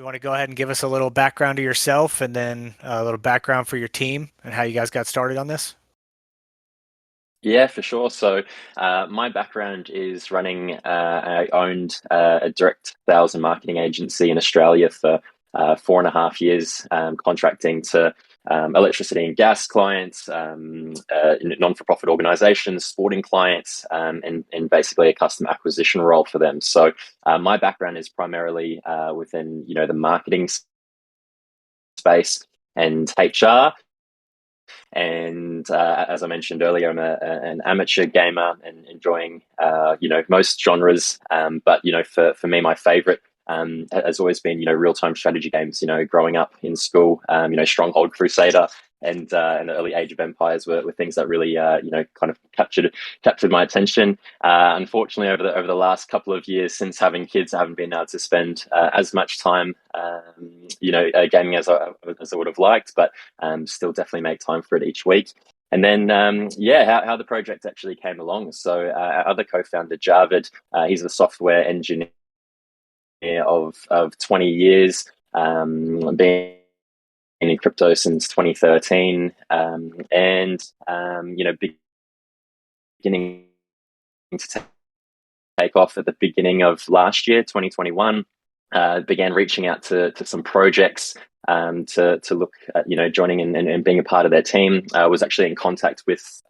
you want to go ahead and give us a little background to yourself and then a little background for your team and how you guys got started on this? Yeah, for sure. So, my background is running. I owned a direct sales and marketing agency in Australia for 4.5 years, contracting to electricity and gas clients, non-for-profit organizations, sporting clients, and basically a custom acquisition role for them. So, my background is primarily within the marketing space and HR. And as I mentioned earlier, I'm an amateur gamer and enjoying most genres. But for me, my favorite has always been real time strategy games. Growing up in school, Stronghold Crusader and the early Age of Empires were things that really kind of captured my attention. Unfortunately, over the last couple of years since having kids, I haven't been able to spend as much time gaming as I would have liked, but still definitely make time for it each week. And then, how the project actually came along. So our other co-founder, Javid, he's a software engineer of 20 years, being in crypto since 2013, and beginning to take off at the beginning of last year, 2021. Began reaching out to some projects to look at joining and being a part of their team. Was actually in contact with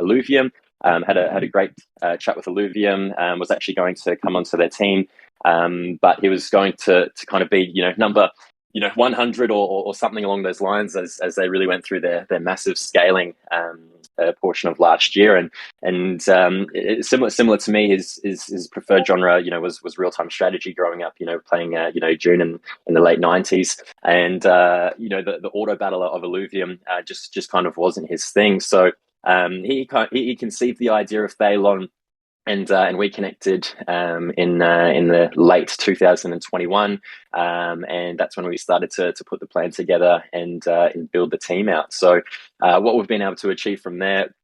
Alluvium. Had a great chat with Alluvium. Was actually going to come onto their team, but he was going to kind of be number 100 or something along those lines as they really went through their massive scaling portion of last year. And similar to me, his preferred genre was real time strategy growing up, playing June in the late 90s. And the auto battler of Alluvium just kind of wasn't his thing. So he conceived the idea of Thalon, and we connected in the late 2021, and that's when we started to put the plan together and build the team out. So what we've been able to achieve from there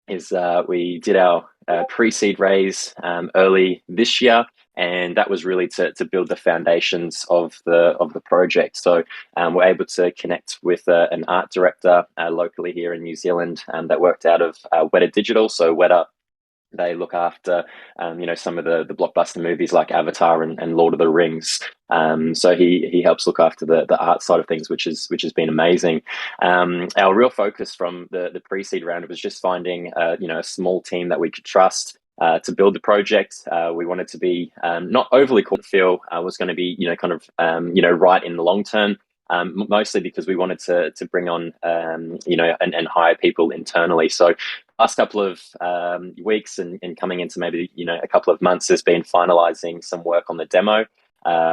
is we did our pre-seed raise early this year, and that was really to build the foundations of the project. So we're able to connect with an art director locally here in New Zealand that worked out of Weta Digital. So Weta, they look after, some of the blockbuster movies like Avatar and Lord of the Rings. So he helps look after the art side of things, which has been amazing. Our real focus from the pre-seed round was just finding, a small team that we could trust. To build the project, we wanted to be not overly feel was going to be right in the long term. Mostly because we wanted to bring on and hire people internally. So last couple of weeks and coming into maybe a couple of months has been finalizing some work on the demo.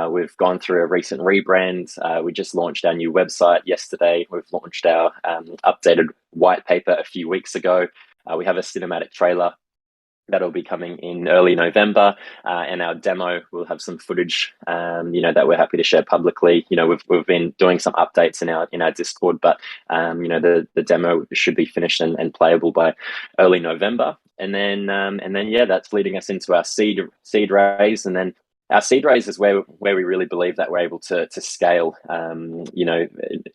We've gone through a recent rebrand. We just launched our new website yesterday. We've launched our updated white paper a few weeks ago. We have a cinematic trailer that'll be coming in early November, and our demo will have some footage, that we're happy to share publicly. We've been doing some updates in our Discord, but the demo should be finished and playable by early November. And then that's leading us into our seed raise, and then our seed raise is where we really believe that we're able to scale.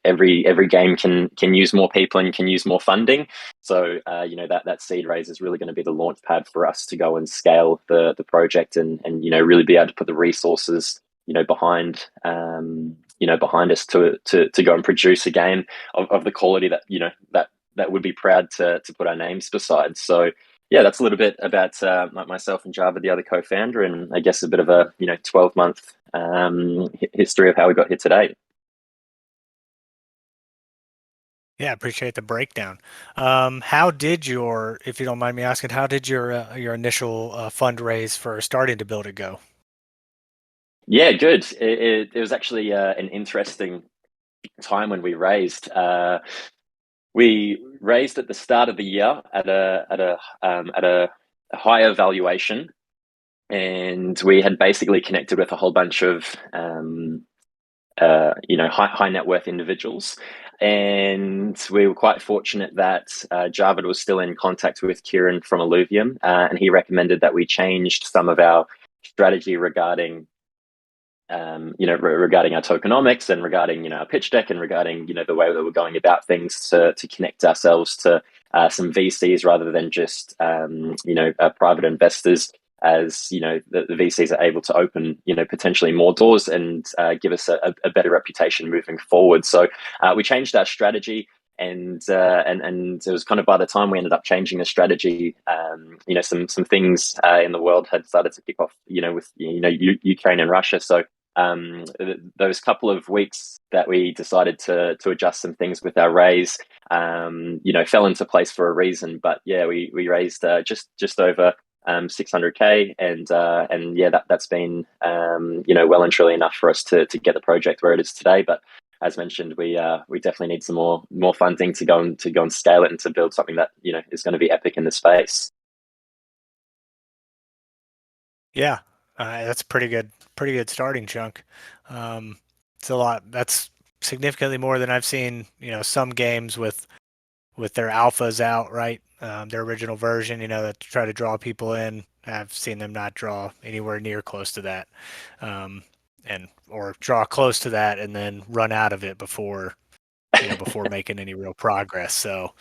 Every game can use more people and can use more funding. So that seed raise is really going to be the launch pad for us to go and scale the project and really be able to put the resources behind behind us to go and produce a game of the quality that would be proud to put our names beside. So yeah, that's a little bit about myself and Java, the other co-founder, and I guess a bit of a 12-month history of how we got here today. Yeah, appreciate the breakdown. How did if you don't mind me asking, how did your initial fundraise for starting to build it go? Yeah, good. It was actually an interesting time when we raised. We raised at the start of the year at a higher valuation, and we had basically connected with a whole bunch of high net worth individuals. And we were quite fortunate that Javid was still in contact with Kieran from Alluvium, and he recommended that we changed some of our strategy regarding regarding our tokenomics and regarding, our pitch deck and regarding, the way that we're going about things to connect ourselves to some VCs rather than just, private investors. As the VCs are able to open, potentially more doors and give us a better reputation moving forward. So we changed our strategy, and it was kind of by the time we ended up changing the strategy, some things in the world had started to kick off, with Ukraine and Russia. So those couple of weeks that we decided to adjust some things with our raise, fell into place for a reason. But yeah, we raised just over 600K, and yeah, that's been well and truly enough for us to get the project where it is today. But as mentioned, we definitely need some more funding to go and scale it and to build something that is going to be epic in the space. Yeah, that's a pretty good starting chunk. Um, it's a lot. That's significantly more than I've seen. Some games with their alphas out, right? Their original version, that try to draw people in. I've seen them not draw anywhere near close to that, um, and or draw close to that and then run out of it before making any real progress. So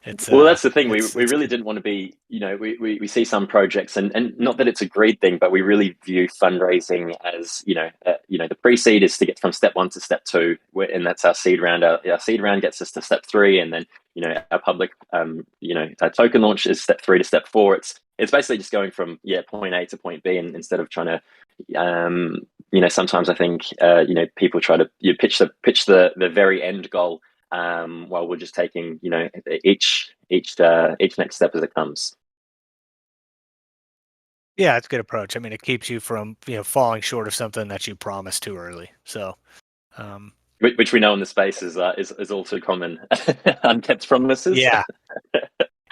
it's Well, that's the thing. We it's really didn't want to be, we see some projects, and not that it's a greed thing, but we really view fundraising as, the pre-seed is to get from step one to step two, and that's our seed round. Our seed round gets us to step three, and then, our public, our token launch is step three to step four. It's basically just going from, point A to point B, and instead of trying to, sometimes I think, people try to pitch the very end goal, while we're just taking, each next step as it comes. yeah, it's a good approach. I mean, it keeps you from falling short of something that you promised too early. So um, Which we know in the space is all too common. Unkept promises. yeah,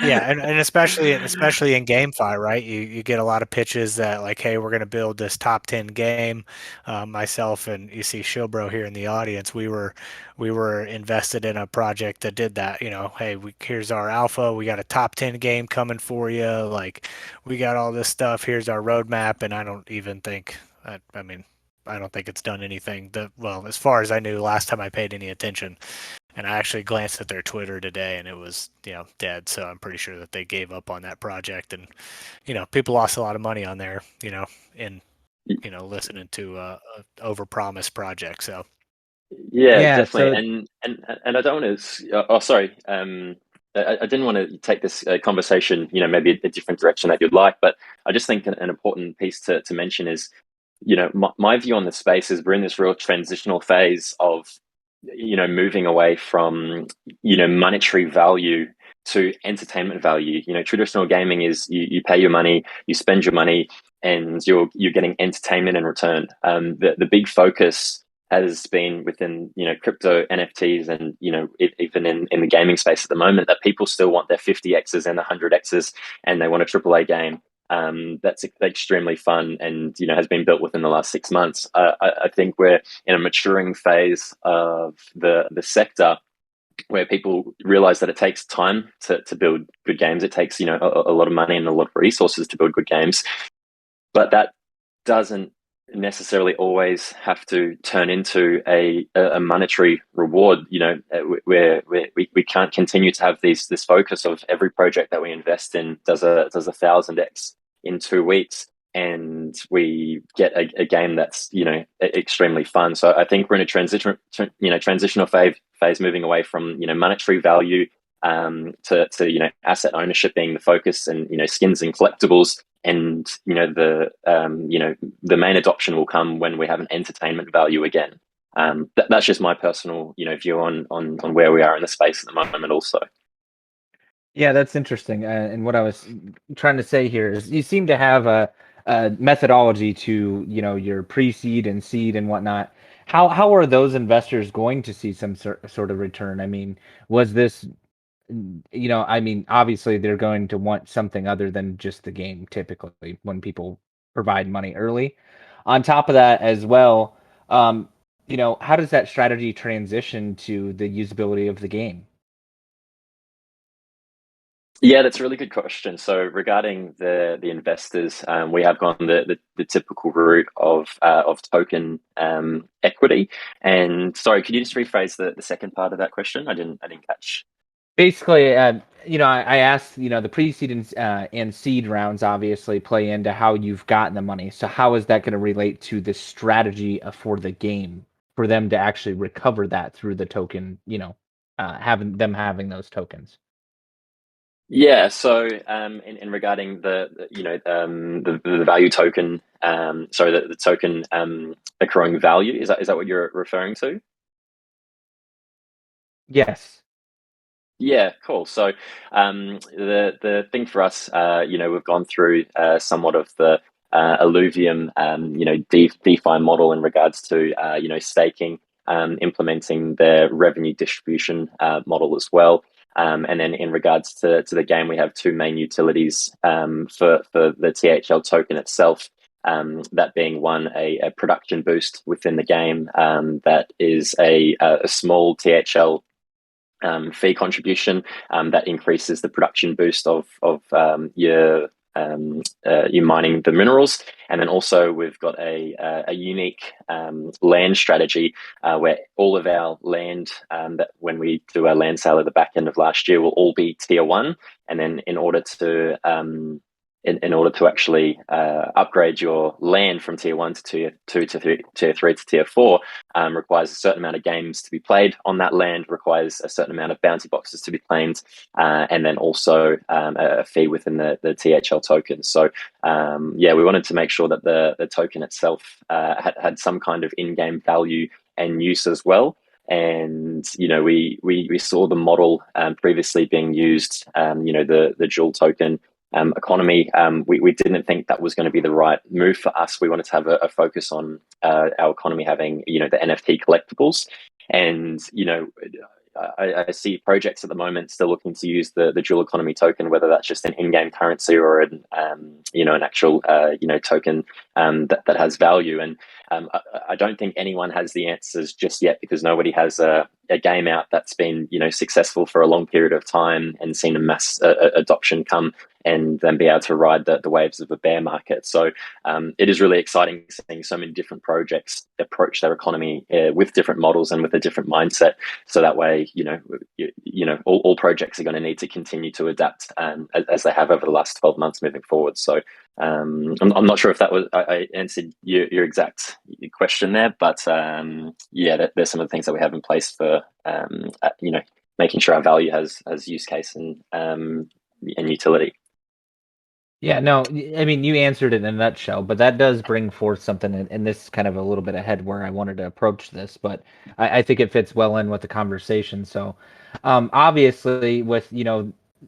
yeah, and especially in GameFi, right? You get a lot of pitches that like, hey, we're going to build this top 10 game. Myself and you see Showbro here in the audience, we were invested in a project that did that. Hey, here's our alpha. We got a top 10 game coming for you. Like, we got all this stuff. Here's our roadmap, and I don't even think. I mean, I don't think it's done anything. Well, as far as I knew, last time I paid any attention. And I actually glanced at their Twitter today, and it was dead. So I'm pretty sure that they gave up on that project. And people lost a lot of money on there. In listening to a overpromised project. So Yeah, Yeah, definitely. so And I don't want to. Oh, sorry. I didn't want to take this conversation, maybe a different direction that you'd like, but I just think an important piece to mention is, my view on the space is we're in this real transitional phase of, moving away from, monetary value to entertainment value. Traditional gaming is you pay your money, you spend your money, and you're getting entertainment in return. The big focus has been within crypto NFTs, and even in the gaming space at the moment, that people still want their 50x's and the 100x's, and they want a AAA game that's extremely fun and has been built within the last 6 months. I think we're in a maturing phase of the sector where people realize that it takes time to build good games. It takes a lot of money and a lot of resources to build good games, but that doesn't necessarily always have to turn into a monetary reward. Where we can't continue to have this focus of every project that we invest in does a 1000x in 2 weeks, and we get a game that's extremely fun. So I think we're in a transitional phase, moving away from monetary value, to asset ownership being the focus, and skins and collectibles, and the main adoption will come when we have an entertainment value again. That's just my personal view on where we are in the space at the moment also. yeah, that's interesting. And what I was trying to say here is you seem to have a methodology to, your pre-seed and seed and whatnot. How are those investors going to see some sort of return? I mean, was this, I mean, obviously they're going to want something other than just the game typically when people provide money early. On top of that as well, um, how does that strategy transition to the usability of the game? Yeah, that's a really good question. So regarding the investors, we have gone the typical route of token equity. And sorry, could you just rephrase the second part of that question? I didn't catch. Basically, I asked, the pre-seed and seed rounds obviously play into how you've gotten the money. So how is that going to relate to the strategy for the game for them to actually recover that through the token, having those tokens? Yeah, so in regarding the value token, sorry, the token accruing value, is that what you're referring to? Yes. Yeah, cool. So the thing for us, we've gone through somewhat of the alluvium, DeFi model in regards to staking, implementing the revenue distribution model as well. And then in regards to the game, we have two main utilities for the THL token itself. That being one, a production boost within the game, that is a small THL fee contribution that increases the production boost of your mining the minerals. And then also we've got a unique land strategy where all of our land, that when we do our land sale at the back end of last year, will all be tier one. And then in order to actually upgrade your land from tier one to tier two to tier three to tier four, requires a certain amount of games to be played on that land, requires a certain amount of bounty boxes to be claimed, and then also a fee within the THL token. So yeah, we wanted to make sure that the token itself had some kind of in-game value and use as well. And we saw the model previously being used, the dual token economy. We didn't think that was going to be the right move for us. We wanted to have a focus on our economy having, the NFT collectibles. And, I see projects at the moment still looking to use the dual economy token, whether that's just an in-game currency or an actual token that has value. And I don't think anyone has the answers just yet, because nobody has a game out that's been successful for a long period of time and seen a mass adoption come and then be able to ride the waves of a bear market. So it is really exciting seeing so many different projects approach their economy with different models and with a different mindset. So that way, all projects are going to need to continue to adapt as they have over the last 12 months moving forward. So I'm not sure if I answered your exact question there, but yeah, there's some of the things that we have in place for making sure our value has use case and utility. Yeah, no, I mean, you answered it in a nutshell, but that does bring forth something, and this is kind of a little bit ahead where I wanted to approach this, but I think it fits well in with the conversation. So, obviously, with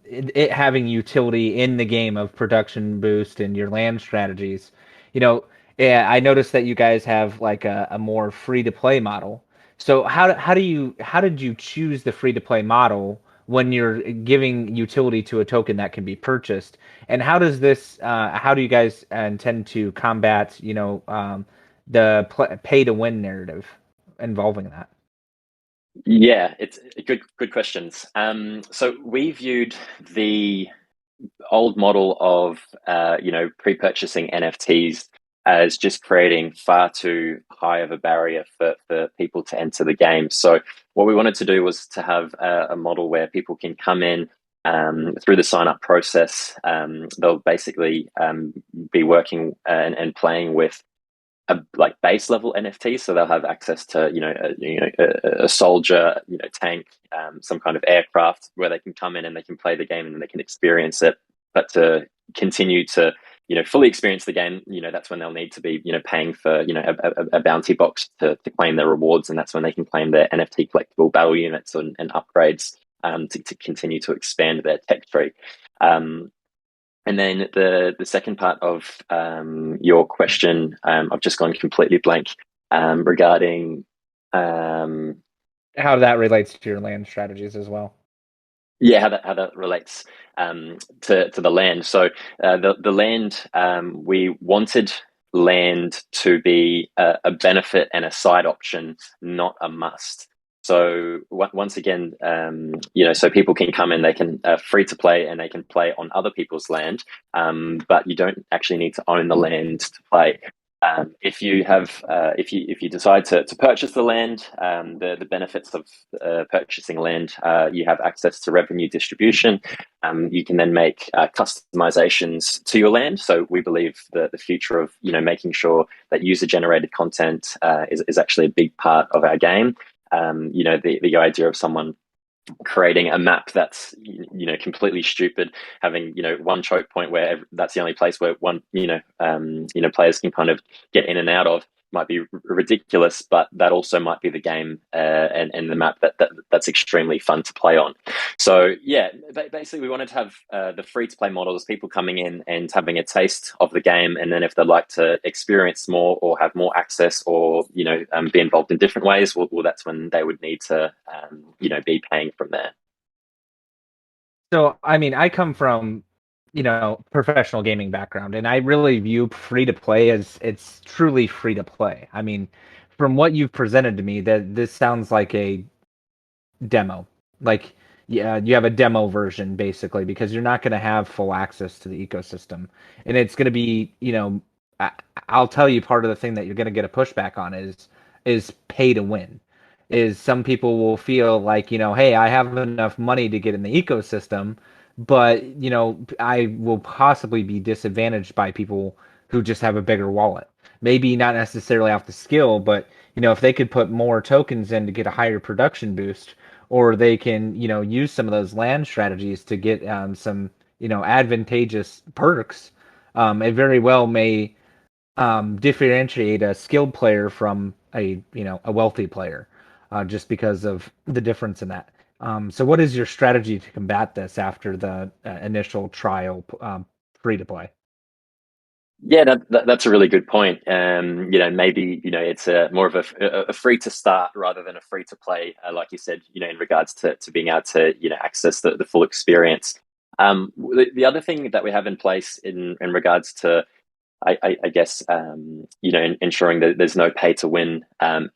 it having utility in the game of production boost and your land strategies, yeah, I noticed that you guys have like a more free to play model. So how did you choose the free to play model when you're giving utility to a token that can be purchased? And how do you guys intend to combat, the pay to win narrative involving that? Yeah, it's good questions. So we viewed the old model of pre-purchasing NFTs as just creating far too high of a barrier for people to enter the game. So what we wanted to do was to have a model where people can come in through the sign up process. They'll basically be working and playing with like base level NFTs, so they'll have access to a soldier, tank, some kind of aircraft where they can come in and they can play the game and they can experience it. But to continue to fully experience the game, that's when they'll need to be paying for a bounty box to claim their rewards, and that's when they can claim their NFT collectible battle units and upgrades to continue to expand their tech tree. And then the second part of your question, I've just gone completely blank regarding How that relates to your land strategies as well. yeah, how that relates to the land. So the land, we wanted land to be a benefit and a side option, not a must. So once again, so people can come in, they can free to play, and they can play on other people's land, but you don't actually need to own the land to play. If you have, if you decide to purchase the land, the benefits of purchasing land, you have access to revenue distribution. You can then make customizations to your land. So we believe that the future of making sure that user generated content is actually a big part of our game. The idea of someone creating a map that's completely stupid, having one choke point where that's the only place where one players can kind of get in and out of might be ridiculous, but that also might be the game and the map that's extremely fun to play on. So yeah, basically we wanted to have the free to play models, people coming in and having a taste of the game, and then if they'd like to experience more or have more access or be involved in different ways, well that's when they would need to be paying from there. So, I mean, I come from, professional gaming background, and I really view free to play as it's truly free to play. I mean, from what you've presented to me, that this sounds like a demo. Like, yeah, you have a demo version basically because you're not going to have full access to the ecosystem, and it's going to be, I, I'll tell you part of the thing that you're going to get a pushback on is pay to win. Is some people will feel like, hey, I have enough money to get in the ecosystem, but I will possibly be disadvantaged by people who just have a bigger wallet. Maybe not necessarily off the skill, but if they could put more tokens in to get a higher production boost, or they can use some of those land strategies to get some advantageous perks. It very well may differentiate a skilled player from a wealthy player, just because of the difference in that. So what is your strategy to combat this after the initial trial free to play? Yeah, that's a really good point. Maybe it's a more of a free to start rather than a free to play, like you said. In regards to being able to access the full experience. The other thing that we have in place in regards to I guess ensuring that there's no pay to win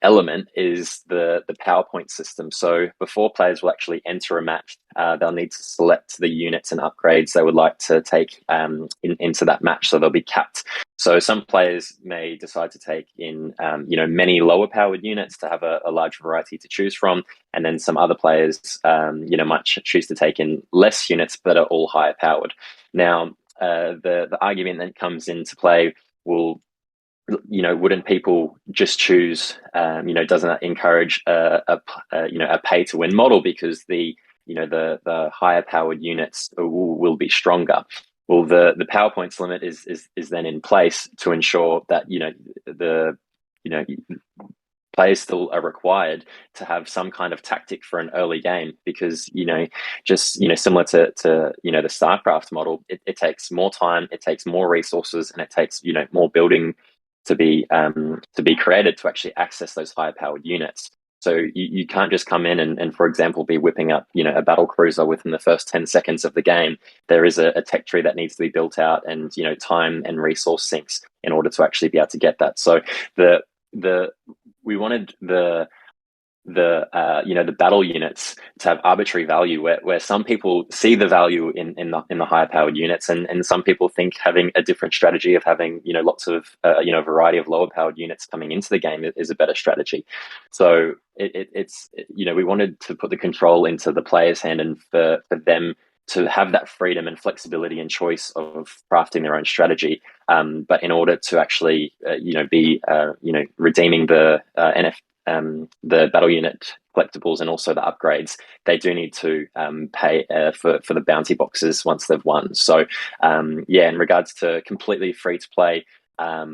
element is the PowerPoint system. So before players will actually enter a match, they'll need to select the units and upgrades they would like to take into that match. So they'll be capped. So some players may decide to take in many lower powered units to have a large variety to choose from, and then some other players might choose to take in less units but are all higher powered. Now the argument that comes into play will wouldn't people just choose doesn't that encourage a pay to win model because the higher powered units will be stronger. Well, the PowerPoints limit is then in place to ensure that the you know players still are required to have some kind of tactic for an early game because just similar to the StarCraft model, it takes more time, it takes more resources, and it takes more building to be created to actually access those higher powered units. So you can't just come in and for example be whipping up a battle cruiser within the first 10 seconds of the game. There is a tech tree that needs to be built out, and time and resource sinks in order to actually be able to get that. So the we wanted the battle units to have arbitrary value where some people see the value in the higher powered units, and some people think having a different strategy of having lots of variety of lower powered units coming into the game is a better strategy. So it's we wanted to put the control into the player's hand, and for them to have that freedom and flexibility and choice of crafting their own strategy. But in order to actually, be, redeeming the the battle unit collectibles and also the upgrades, they do need to pay for the bounty boxes once they've won. So, in regards to completely free to play, at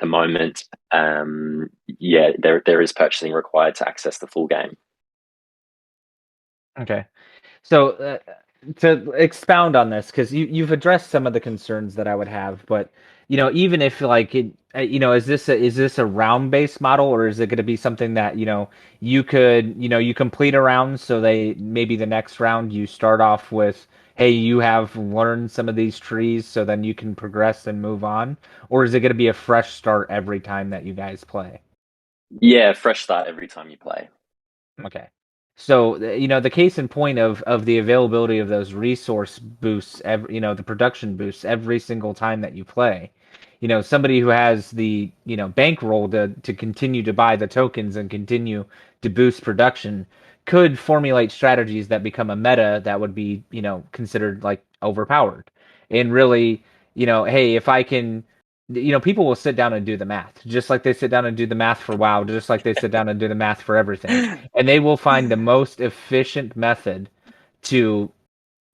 the moment, there is purchasing required to access the full game. Okay. So to expound on this, because you've addressed some of the concerns that I would have, but even if like it, is this a round based model, or is it going to be something that you could you complete a round, so they maybe the next round you start off with, hey, you have learned some of these trees, so then you can progress and move on, or is it going to be a fresh start every time that you guys play? Yeah, fresh start every time you play. Okay. So, the case in point of the availability of those resource boosts, the production boosts every single time that you play. Somebody who has the, bankroll to continue to buy the tokens and continue to boost production could formulate strategies that become a meta that would be, considered like overpowered. And really, hey, if I can, people will sit down and do the math, just like they sit down and do the math for WoW, just like they sit down and do the math for everything, and they will find the most efficient method to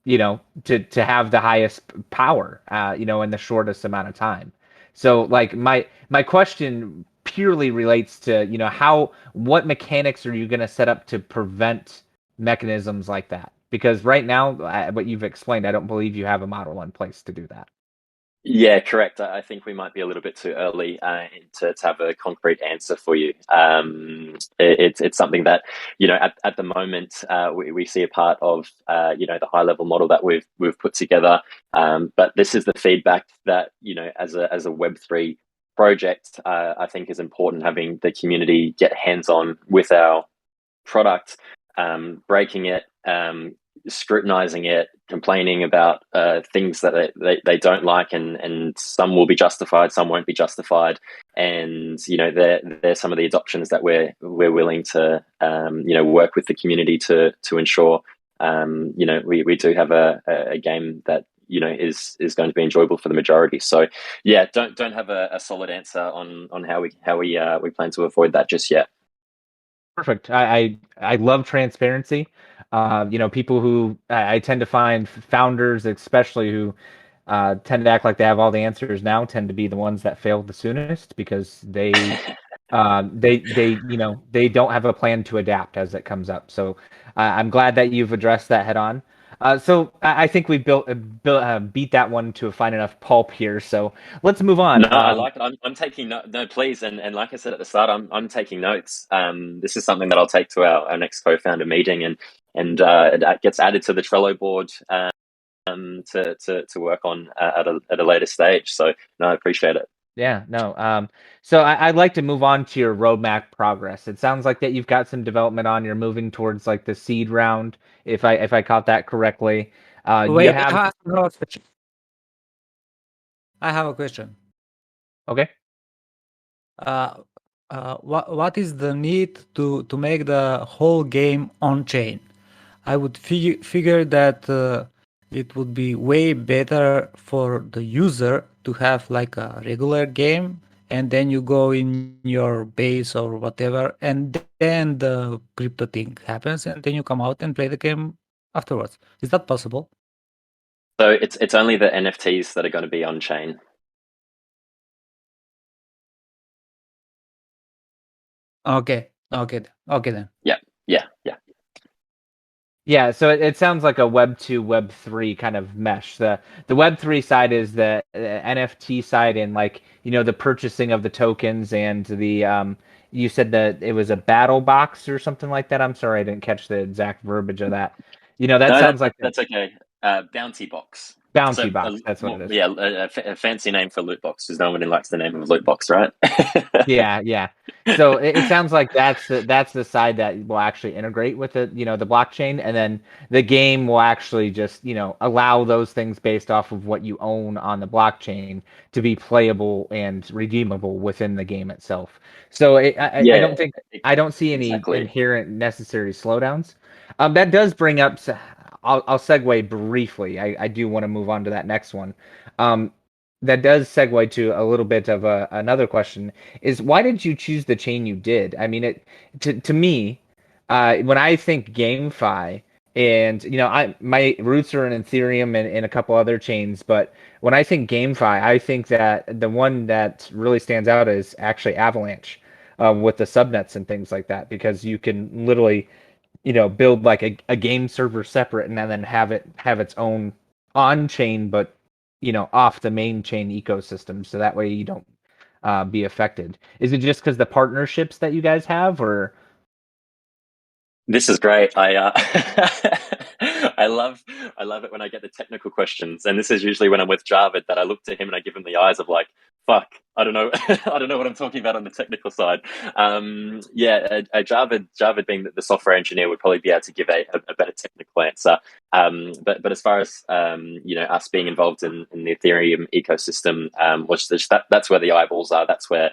to have the highest power in the shortest amount of time. So like my question purely relates to how what mechanics are you going to set up to prevent mechanisms like that, because right now what you've explained, I don't believe you have a model in place to do that. Yeah, correct. I think we might be a little bit too early to have a concrete answer for you. It's something that at the moment we see a part of the high level model that we've put together. But this is the feedback that as a Web3 project, I think is important, having the community get hands on with our product, breaking it, scrutinizing it, complaining about things that they don't like, and some will be justified, some won't be justified. And there's some of the adoptions that we're willing to work with the community to ensure we do have a game that is going to be enjoyable for the majority. So yeah, don't have a solid answer on how we plan to avoid that just yet. Perfect. I love transparency. People who I tend to find founders, especially who tend to act like they have all the answers now, tend to be the ones that fail the soonest because they don't have a plan to adapt as it comes up. So I'm glad that you've addressed that head on. So I think we beat that one to a fine enough pulp here. So let's move on. No, I like it. I'm taking no, please, and like I said at the start, I'm taking notes. This is something that I'll take to our next co-founder meeting, and it gets added to the Trello board to work on at a later stage. So no, I appreciate it. Yeah, no. So I'd like to move on to your roadmap progress. It sounds like that you've got some development on. You're moving towards like the seed round, if I caught that correctly. You Wait, have I have a question. okay. Uh, what is the need to make the whole game on chain? I would figure that it would be way better for the user to have like a regular game, and then you go in your base or whatever, and then the crypto thing happens, and then you come out and play the game afterwards. Is that possible? So it's only the NFTs that are going to be on chain. Okay, okay then. Yeah, yeah, yeah. Yeah, so it sounds like a Web 2, Web 3 kind of mesh. The Web 3 side is the NFT side, and like, the purchasing of the tokens and the you said that it was a battle box or something like that. I'm sorry, I didn't catch the exact verbiage of that. That No, sounds like a that's okay. Bounty box. bounty So box. That's what it is. yeah, a fancy name for loot box, because nobody likes the name of a loot box, right? Yeah, yeah. So it sounds like that's the side that will actually integrate with the blockchain, and then the game will actually just, allow those things based off of what you own on the blockchain to be playable and redeemable within the game itself. So I Yeah, don't think I don't see any exactly. inherent necessary slowdowns. That does bring up. I'll segue briefly. I do want to move on to that next one. Um, that does segue to a little bit of another question, is why did you choose the chain you did? I mean, to me, when I think GameFi, and my roots are in Ethereum and a couple other chains, but when I think GameFi, I think that the one that really stands out is actually Avalanche, with the subnets and things like that, because you can literally build like a game server separate and then have it have its own on chain, but off the main chain ecosystem, so that way you don't be affected. Is it just because the partnerships that you guys have, or This is great. I love it when I get the technical questions, and this is usually when I'm with Javid that I look to him and I give him the eyes of like, fuck, I don't know, I don't know what I'm talking about on the technical side. Javid being the software engineer would probably be able to give a better technical answer. But as far as us being involved in the Ethereum ecosystem, that's where the eyeballs are. That's where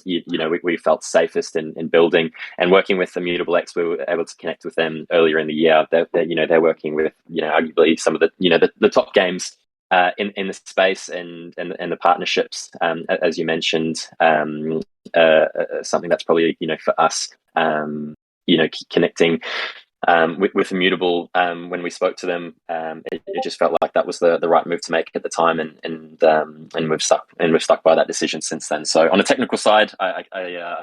we felt safest in building and working with Immutable X. We were able to connect with them earlier in the year. They're working with arguably some of the top games in the space and the partnerships, as you mentioned, something that's probably for us, connecting with Immutable. When we spoke to them, it just felt like that was the right move to make at the time, and we've stuck by that decision since then. So on a technical side, I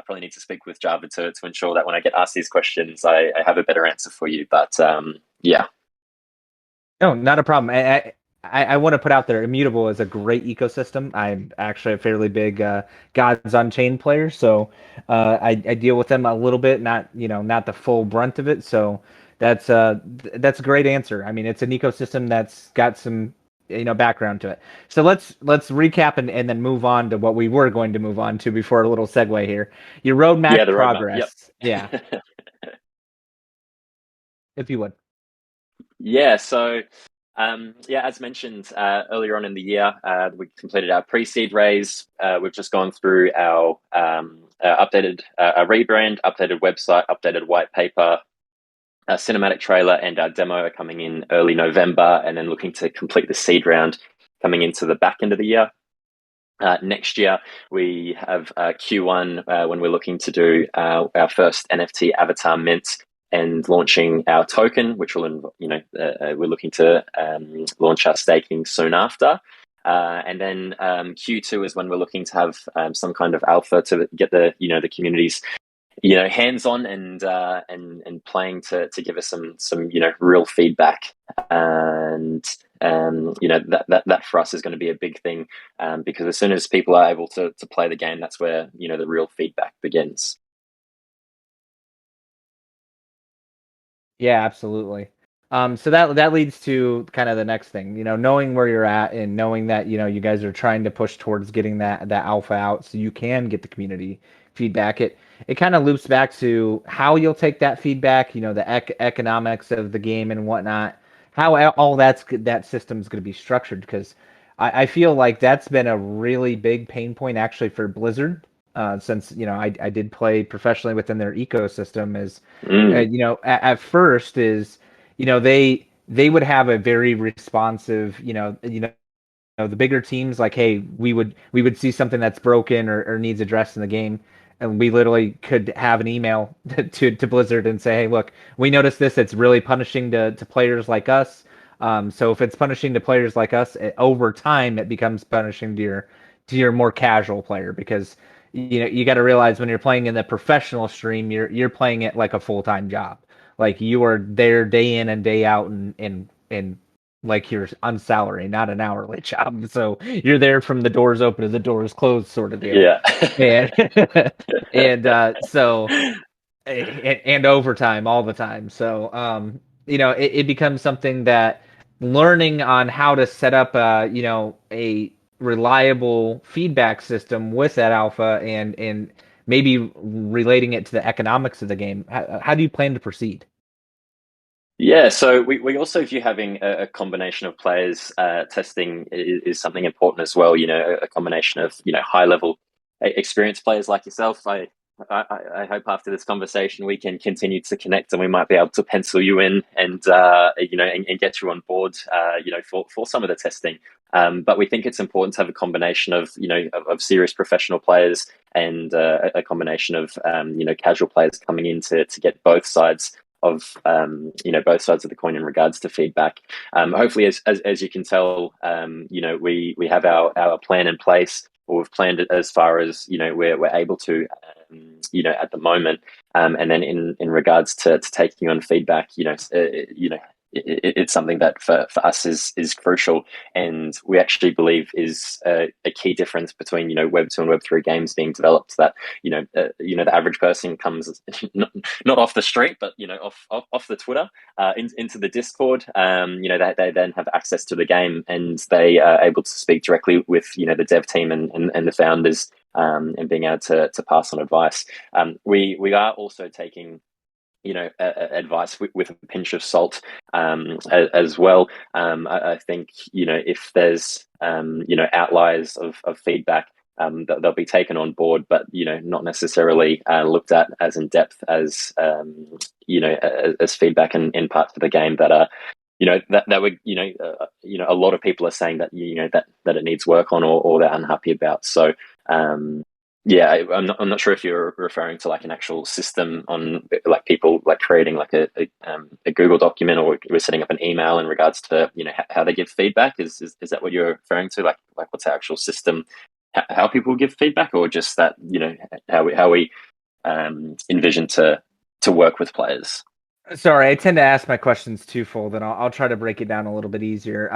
probably need to speak with Java to ensure that when I get asked these questions, I have a better answer for you. But yeah. No, not a problem. I want to put out there, Immutable is a great ecosystem. I'm actually a fairly big Gods on Chain player, so I deal with them a little bit, not the full brunt of it. So that's a great answer. I mean, it's an ecosystem that's got some background to it. So let's recap and then move on to what we were going to move on to before a little segue here. Your roadmap the progress. Roadmap, yep. Yeah. If you would. Yeah, so as mentioned earlier on in the year, we completed our pre-seed raise. We've just gone through our updated rebrand, updated website, updated white paper, our cinematic trailer, and our demo are coming in early November, and then looking to complete the seed round coming into the back end of the year. Next year, we have Q1 when we're looking to do our first NFT avatar mint and launching our token, which will, we're looking to launch our staking soon after. And then Q2 is when we're looking to have some kind of alpha to get the community's hands on and playing to give us some real feedback. And that for us is going to be a big thing, because as soon as people are able to play the game, that's where the real feedback begins. Yeah, absolutely. So that leads to kind of the next thing, knowing where you're at and knowing that, you guys are trying to push towards getting that alpha out so you can get the community feedback. It kind of loops back to how you'll take that feedback, the economics of the game and whatnot, how all that system's going to be structured, because I feel like that's been a really big pain point actually for Blizzard. Since I did play professionally within their ecosystem, is at first is they would have a very responsive the bigger teams, like, hey, we would see something that's broken or needs addressed in the game, and we literally could have an email to Blizzard and say, hey, look, we noticed this, it's really punishing to players like us. So if it's punishing to players like us, over time it becomes punishing to your more casual player, because you got to realize when you're playing in the professional stream, you're playing it like a full-time job. Like, you are there day in and day out, and like you're on salary, not an hourly job. So you're there from the doors open to the doors closed sort of deal. Yeah. And overtime all the time. So it becomes something that learning on how to set up a reliable feedback system with that alpha, and maybe relating it to the economics of the game. How do you plan to proceed? Yeah, so we also view having a combination of players testing is something important as well. A combination of high level experienced players like yourself. I hope after this conversation we can continue to connect, and we might be able to pencil you in and and get you on board for some of the testing. But we think it's important to have a combination of of serious professional players and a combination of casual players coming in to get both sides of both sides of the coin in regards to feedback. Hopefully, as you can tell, we have our plan in place, or we've planned it as far as we're able to at the moment. And then in regards to taking on feedback, it's something that for us is crucial, and we actually believe is a key difference between Web 2 and Web 3 games being developed. That the average person comes not off the street, but off the Twitter, into the Discord. They then have access to the game, and they are able to speak directly with the dev team and the founders, and being able to pass on advice. We are also taking advice with a pinch of salt, as well. I think if there's outliers of feedback, they'll be taken on board, but not necessarily looked at as in depth as as feedback in parts of the game that are that would a lot of people are saying that that it needs work on, or they're unhappy about. So yeah, I'm not sure if you're referring to like an actual system on like people like creating like a Google document, or we're setting up an email in regards to how they give feedback. Is that what you're referring to? Like what's the actual system? How people give feedback, or just that how we envision to work with players? Sorry, I tend to ask my questions twofold, and I'll try to break it down a little bit easier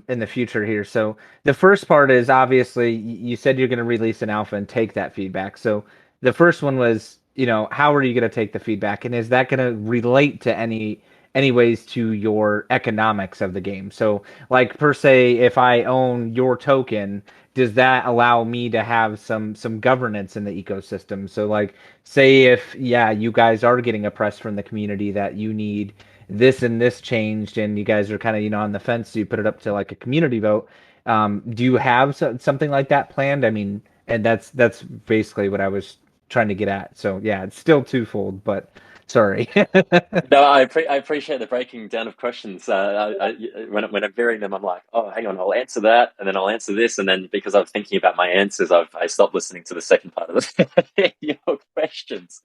in the future here. So the first part is obviously you said you're going to release an alpha and take that feedback. So the first one was, how are you going to take the feedback, and is that going to relate to any ways to your economics of the game? So like per se, if I own your token, does that allow me to have some governance in the ecosystem? So like say if you guys are getting a press from the community that you need this and this changed, and you guys are kind of on the fence, so you put it up to like a community vote. Do you have something like that planned? I mean, and that's basically what I was trying to get at. So yeah, it's still twofold, but sorry. No, I appreciate the breaking down of questions. When I'm hearing them, I'm like, oh, hang on, I'll answer that, and then I'll answer this, and then because I'm thinking about my answers, I stopped listening to the second part of your questions.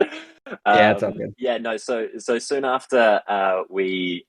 Yeah, it's all good. Yeah, no. So soon after we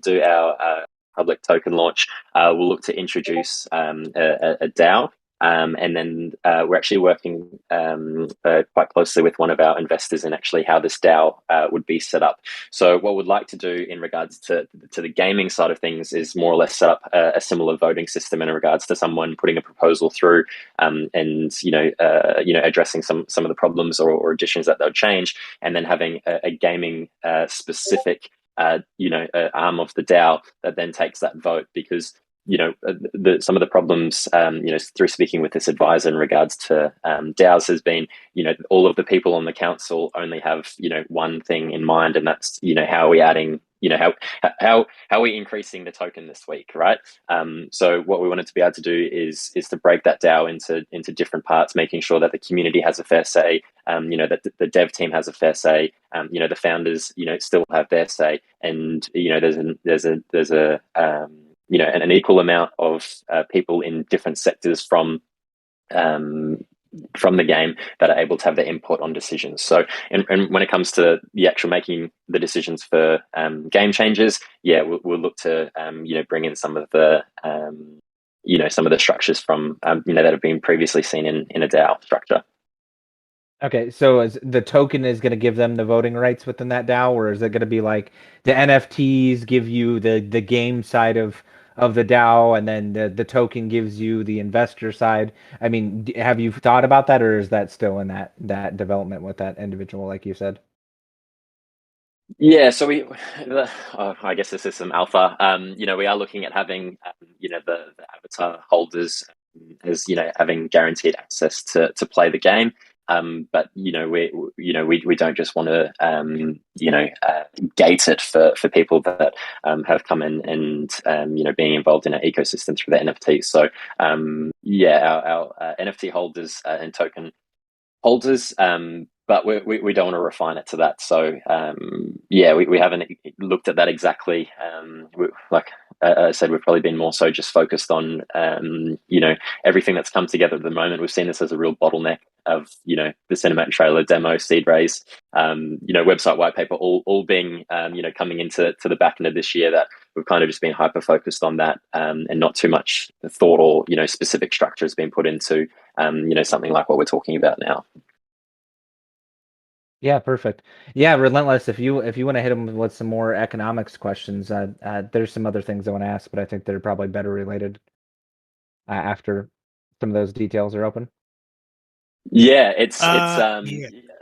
do our public token launch, we'll look to introduce a DAO. And then we're actually working quite closely with one of our investors in actually how this DAO would be set up. So what we'd like to do in regards to the gaming side of things is more or less set up a similar voting system in regards to someone putting a proposal through, and addressing some of the problems or additions that they'll change, and then having a gaming specific arm of the DAO that then takes that vote. Because some of the problems, through speaking with this advisor in regards to DAOs has been, all of the people on the council only have, one thing in mind, and that's, how are we adding, how are we increasing the token this week, right? So what we wanted to be able to do is to break that DAO into different parts, making sure that the community has a fair say, that the dev team has a fair say, the founders, still have their say, and there's an equal amount of people in different sectors from the game that are able to have their input on decisions. So, and when it comes to the actual making the decisions for game changes, we'll look to bring in some of the some of the structures from that have been previously seen in a DAO structure. Okay, so is the token is going to give them the voting rights within that DAO, or is it going to be like the NFTs give you the game side of the DAO, and then the token gives you the investor side? I mean, have you thought about that, or is that still in that development with that individual, like you said? Yeah, so I guess this is some alpha. We are looking at having the avatar holders as having guaranteed access to play the game. But we don't just want to gate it for people that have come in and being involved in our ecosystem through the NFT. So our NFT holders and token holders, but we don't want to refine it to that. So we haven't looked at that exactly. Like I said, we've probably been more so just focused on everything that's come together at the moment. We've seen this as a real bottleneck of the cinematic trailer, demo, seed raise, website, white paper, all being coming into the back end of this year, that we've kind of just been hyper focused on that, and not too much thought or specific structure has been put into something like what we're talking about now. Yeah, perfect. Yeah, Relentless, if you want to hit them with some more economics questions, there's some other things I want to ask, but I think they're probably better related after some of those details are open. Yeah, it's Yeah.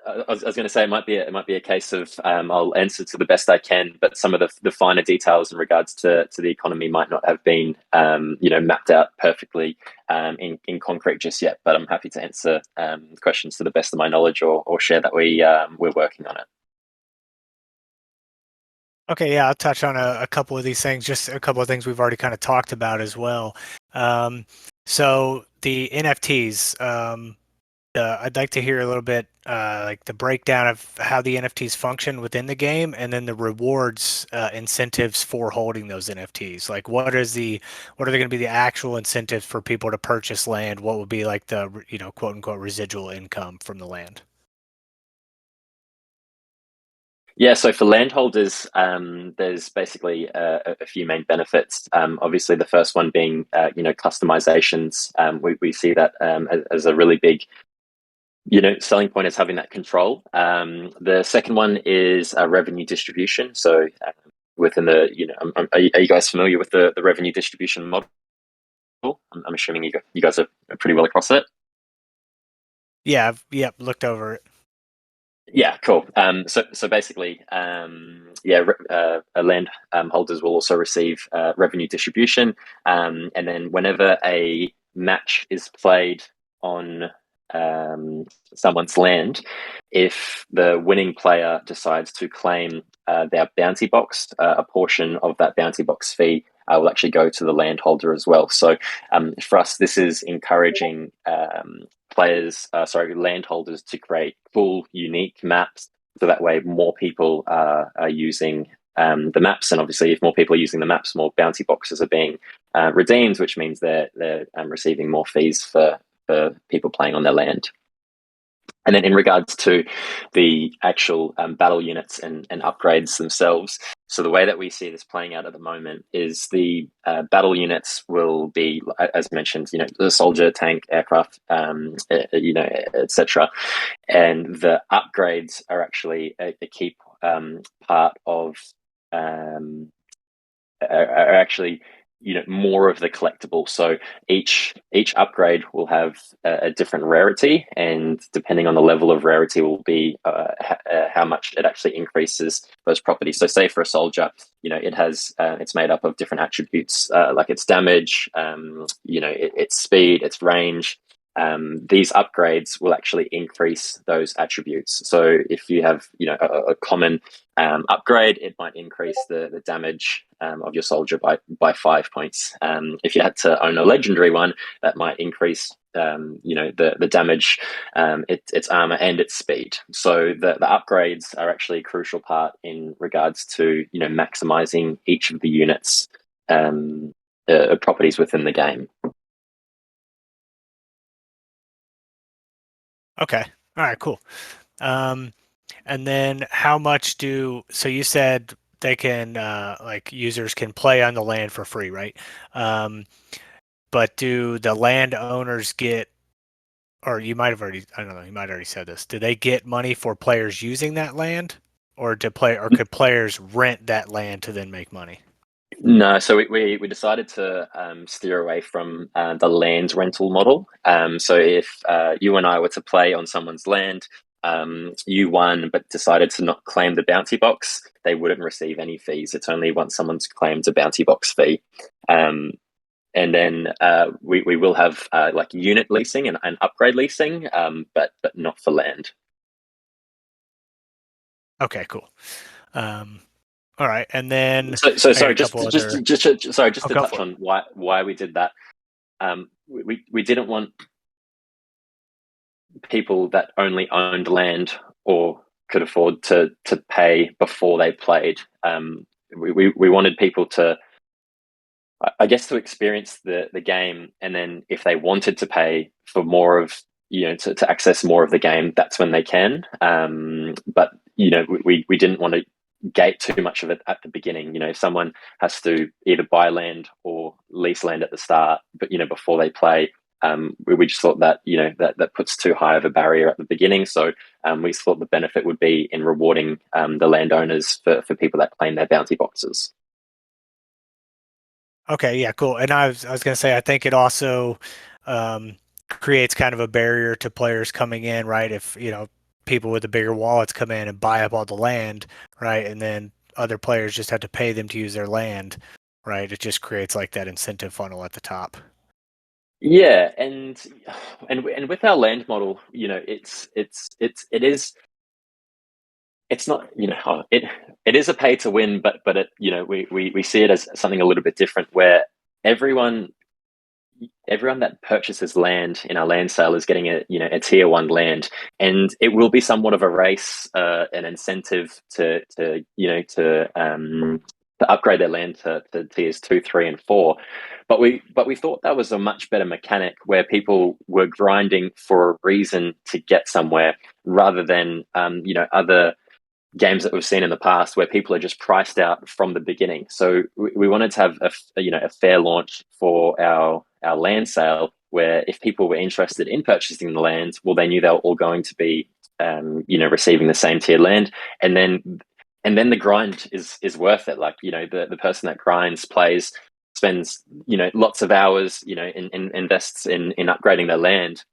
I was going to say it might be a case of I'll answer to the best I can, but some of the finer details in regards to the economy might not have been mapped out perfectly in concrete just yet. But I'm happy to answer questions to the best of my knowledge, or share that we're working on it. Okay, yeah, I'll touch on a couple of these things, just a couple of things we've already kind of talked about as well. Um, so the NFTs, I'd like to hear a little bit like the breakdown of how the NFTs function within the game, and then the rewards incentives for holding those NFTs. Like, what are they going to be the actual incentives for people to purchase land? What would be like the quote unquote residual income from the land? Yeah, so for landholders, there's basically a few main benefits. Obviously, the first one being, customizations. We see that as a really big, selling point, is having that control. The second one is revenue distribution. So within the, are you guys familiar with the revenue distribution model? I'm assuming you guys are pretty well across it. Yeah, yep, looked over it. Yeah, cool. So basically, land holders will also receive revenue distribution, and then whenever a match is played on someone's land, if the winning player decides to claim their bounty box, a portion of that bounty box fee will actually go to the landholder as well. So for us, this is encouraging landholders to create cool, unique maps, so that way more people are using the maps, and obviously, if more people are using the maps, more bounty boxes are being redeemed, which means they're receiving more fees for people playing on their land. And then in regards to the actual battle units and upgrades themselves, so the way that we see this playing out at the moment is the battle units will be, as mentioned, the soldier, tank, aircraft, etc. And the upgrades are actually a key part of are actually more of the collectible. So each upgrade will have a different rarity, and depending on the level of rarity will be how much it actually increases those properties. So say for a soldier, it has it's made up of different attributes, like its damage, its speed, its range. These upgrades will actually increase those attributes. So if you have a common upgrade, it might increase the damage of your soldier by 5 points. If you had to own a legendary one, that might increase the damage, its armor and its speed. So the upgrades are actually a crucial part in regards to maximizing each of the units properties within the game. Okay, all right, cool. And then how much so you said they can like users can play on the land for free, right? But do the landowners get, or you might have already, I don't know, you might have already said this. Do they get money for players using that land, or could players rent that land to then make money? No, so we decided to steer away from the land rental model. So if you and I were to play on someone's land, you won but decided to not claim the bounty box, they wouldn't receive any fees. It's only once someone's claimed a bounty box fee. And then we will have like unit leasing and upgrade leasing, but not for land. Okay, cool. All right, and then So I got sorry, a couple other. just I'll to go touch for it. on why we did that. We didn't want people that only owned land or could afford to pay before they played. We wanted people to, I guess, to experience the game, and then if they wanted to pay for more of, to access more of the game, that's when they can. But we didn't want to gate too much of it at the beginning. If someone has to either buy land or lease land at the start, but before they play, We just thought that that puts too high of a barrier at the beginning. So we thought the benefit would be in rewarding the landowners for people that claim their bounty boxes. Okay, yeah, cool. And I was gonna say I think it also um, creates kind of a barrier to players coming in, right? If people with the bigger wallets come in and buy up all the land, right, and then other players just have to pay them to use their land, right? It just creates like that incentive funnel at the top. Yeah, and with our land model, it's not, it is a pay to win, but it, we see it as something a little bit different, where everyone that purchases land in our land sale is getting a tier 1 land, and it will be somewhat of a race, an incentive to upgrade their land to tiers 2, 3, and 4. But we thought that was a much better mechanic, where people were grinding for a reason to get somewhere, rather than other games that we've seen in the past where people are just priced out from the beginning. So we wanted to have a fair launch for our land sale, where if people were interested in purchasing the land, well, they knew they were all going to be receiving the same tiered land, and then the grind is worth it. Like, the person that grinds, plays, spends lots of hours, invests in upgrading their land.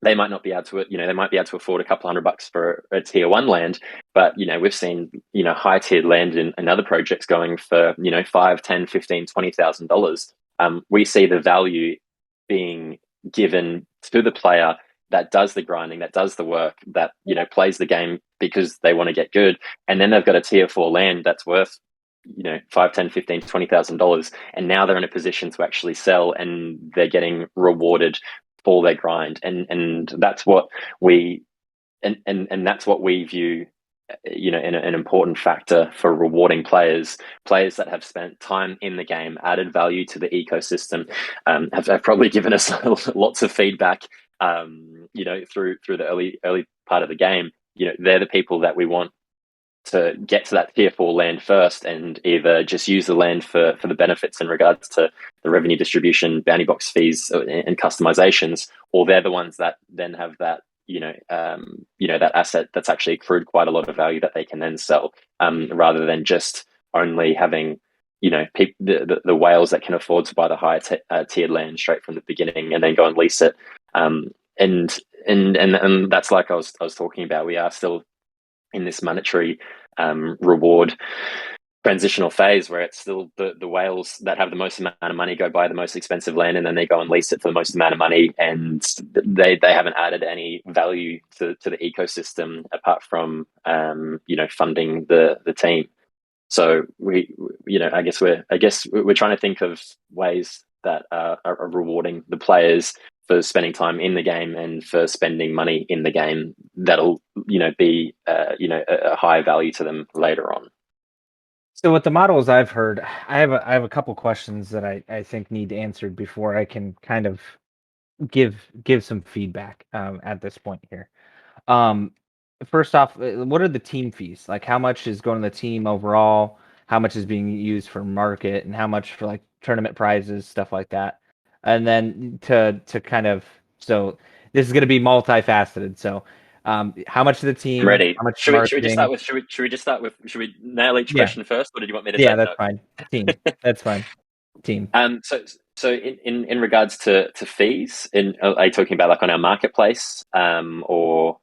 They might not be able to, they might be able to afford a couple $100 for a tier 1 land, but we've seen high tiered land in other projects going for $5, $10, $15, $20,000. We see the value being given to the player that does the grinding, that does the work, that plays the game because they want to get good, and then they've got a tier 4 land that's worth $5, $10, $15, $20,000, and now they're in a position to actually sell, and they're getting rewarded for their grind, and that's what we that's what we view an important factor for rewarding players that have spent time in the game, added value to the ecosystem, have probably given us lots of feedback through the early part of the game. They're the people that we want to get to that tier 4 land first, and either just use the land for the benefits in regards to the revenue distribution, bounty box fees, and customizations, or they're the ones that then have that that asset that's actually accrued quite a lot of value that they can then sell, rather than just only having the whales that can afford to buy the higher tiered land straight from the beginning and then go and lease it. And that's, like I was talking about, we are still in this monetary reward transitional phase, where it's still the whales that have the most amount of money go buy the most expensive land, and then they go and lease it for the most amount of money, and they haven't added any value to the ecosystem apart from funding the team. So I guess we're trying to think of ways that are rewarding the players for spending time in the game and for spending money in the game that'll be a high value to them later on. So with the models I've heard, I have a couple questions that I think need answered before I can kind of give some feedback at this point here. Um, First off, what are the team fees? Like, how much is going to the team overall? How much is being used for market, and how much for like tournament prizes, stuff like that? And then to kind of, so this is going to be multifaceted. So, how much to the I'm team? ready. How much to Should we just marketing? start with should we nail each Yeah, question first, or did you want me to yeah, take that's notes? fine. Team, that's fine. Team. So in regards to fees, are you talking about like on our marketplace, or?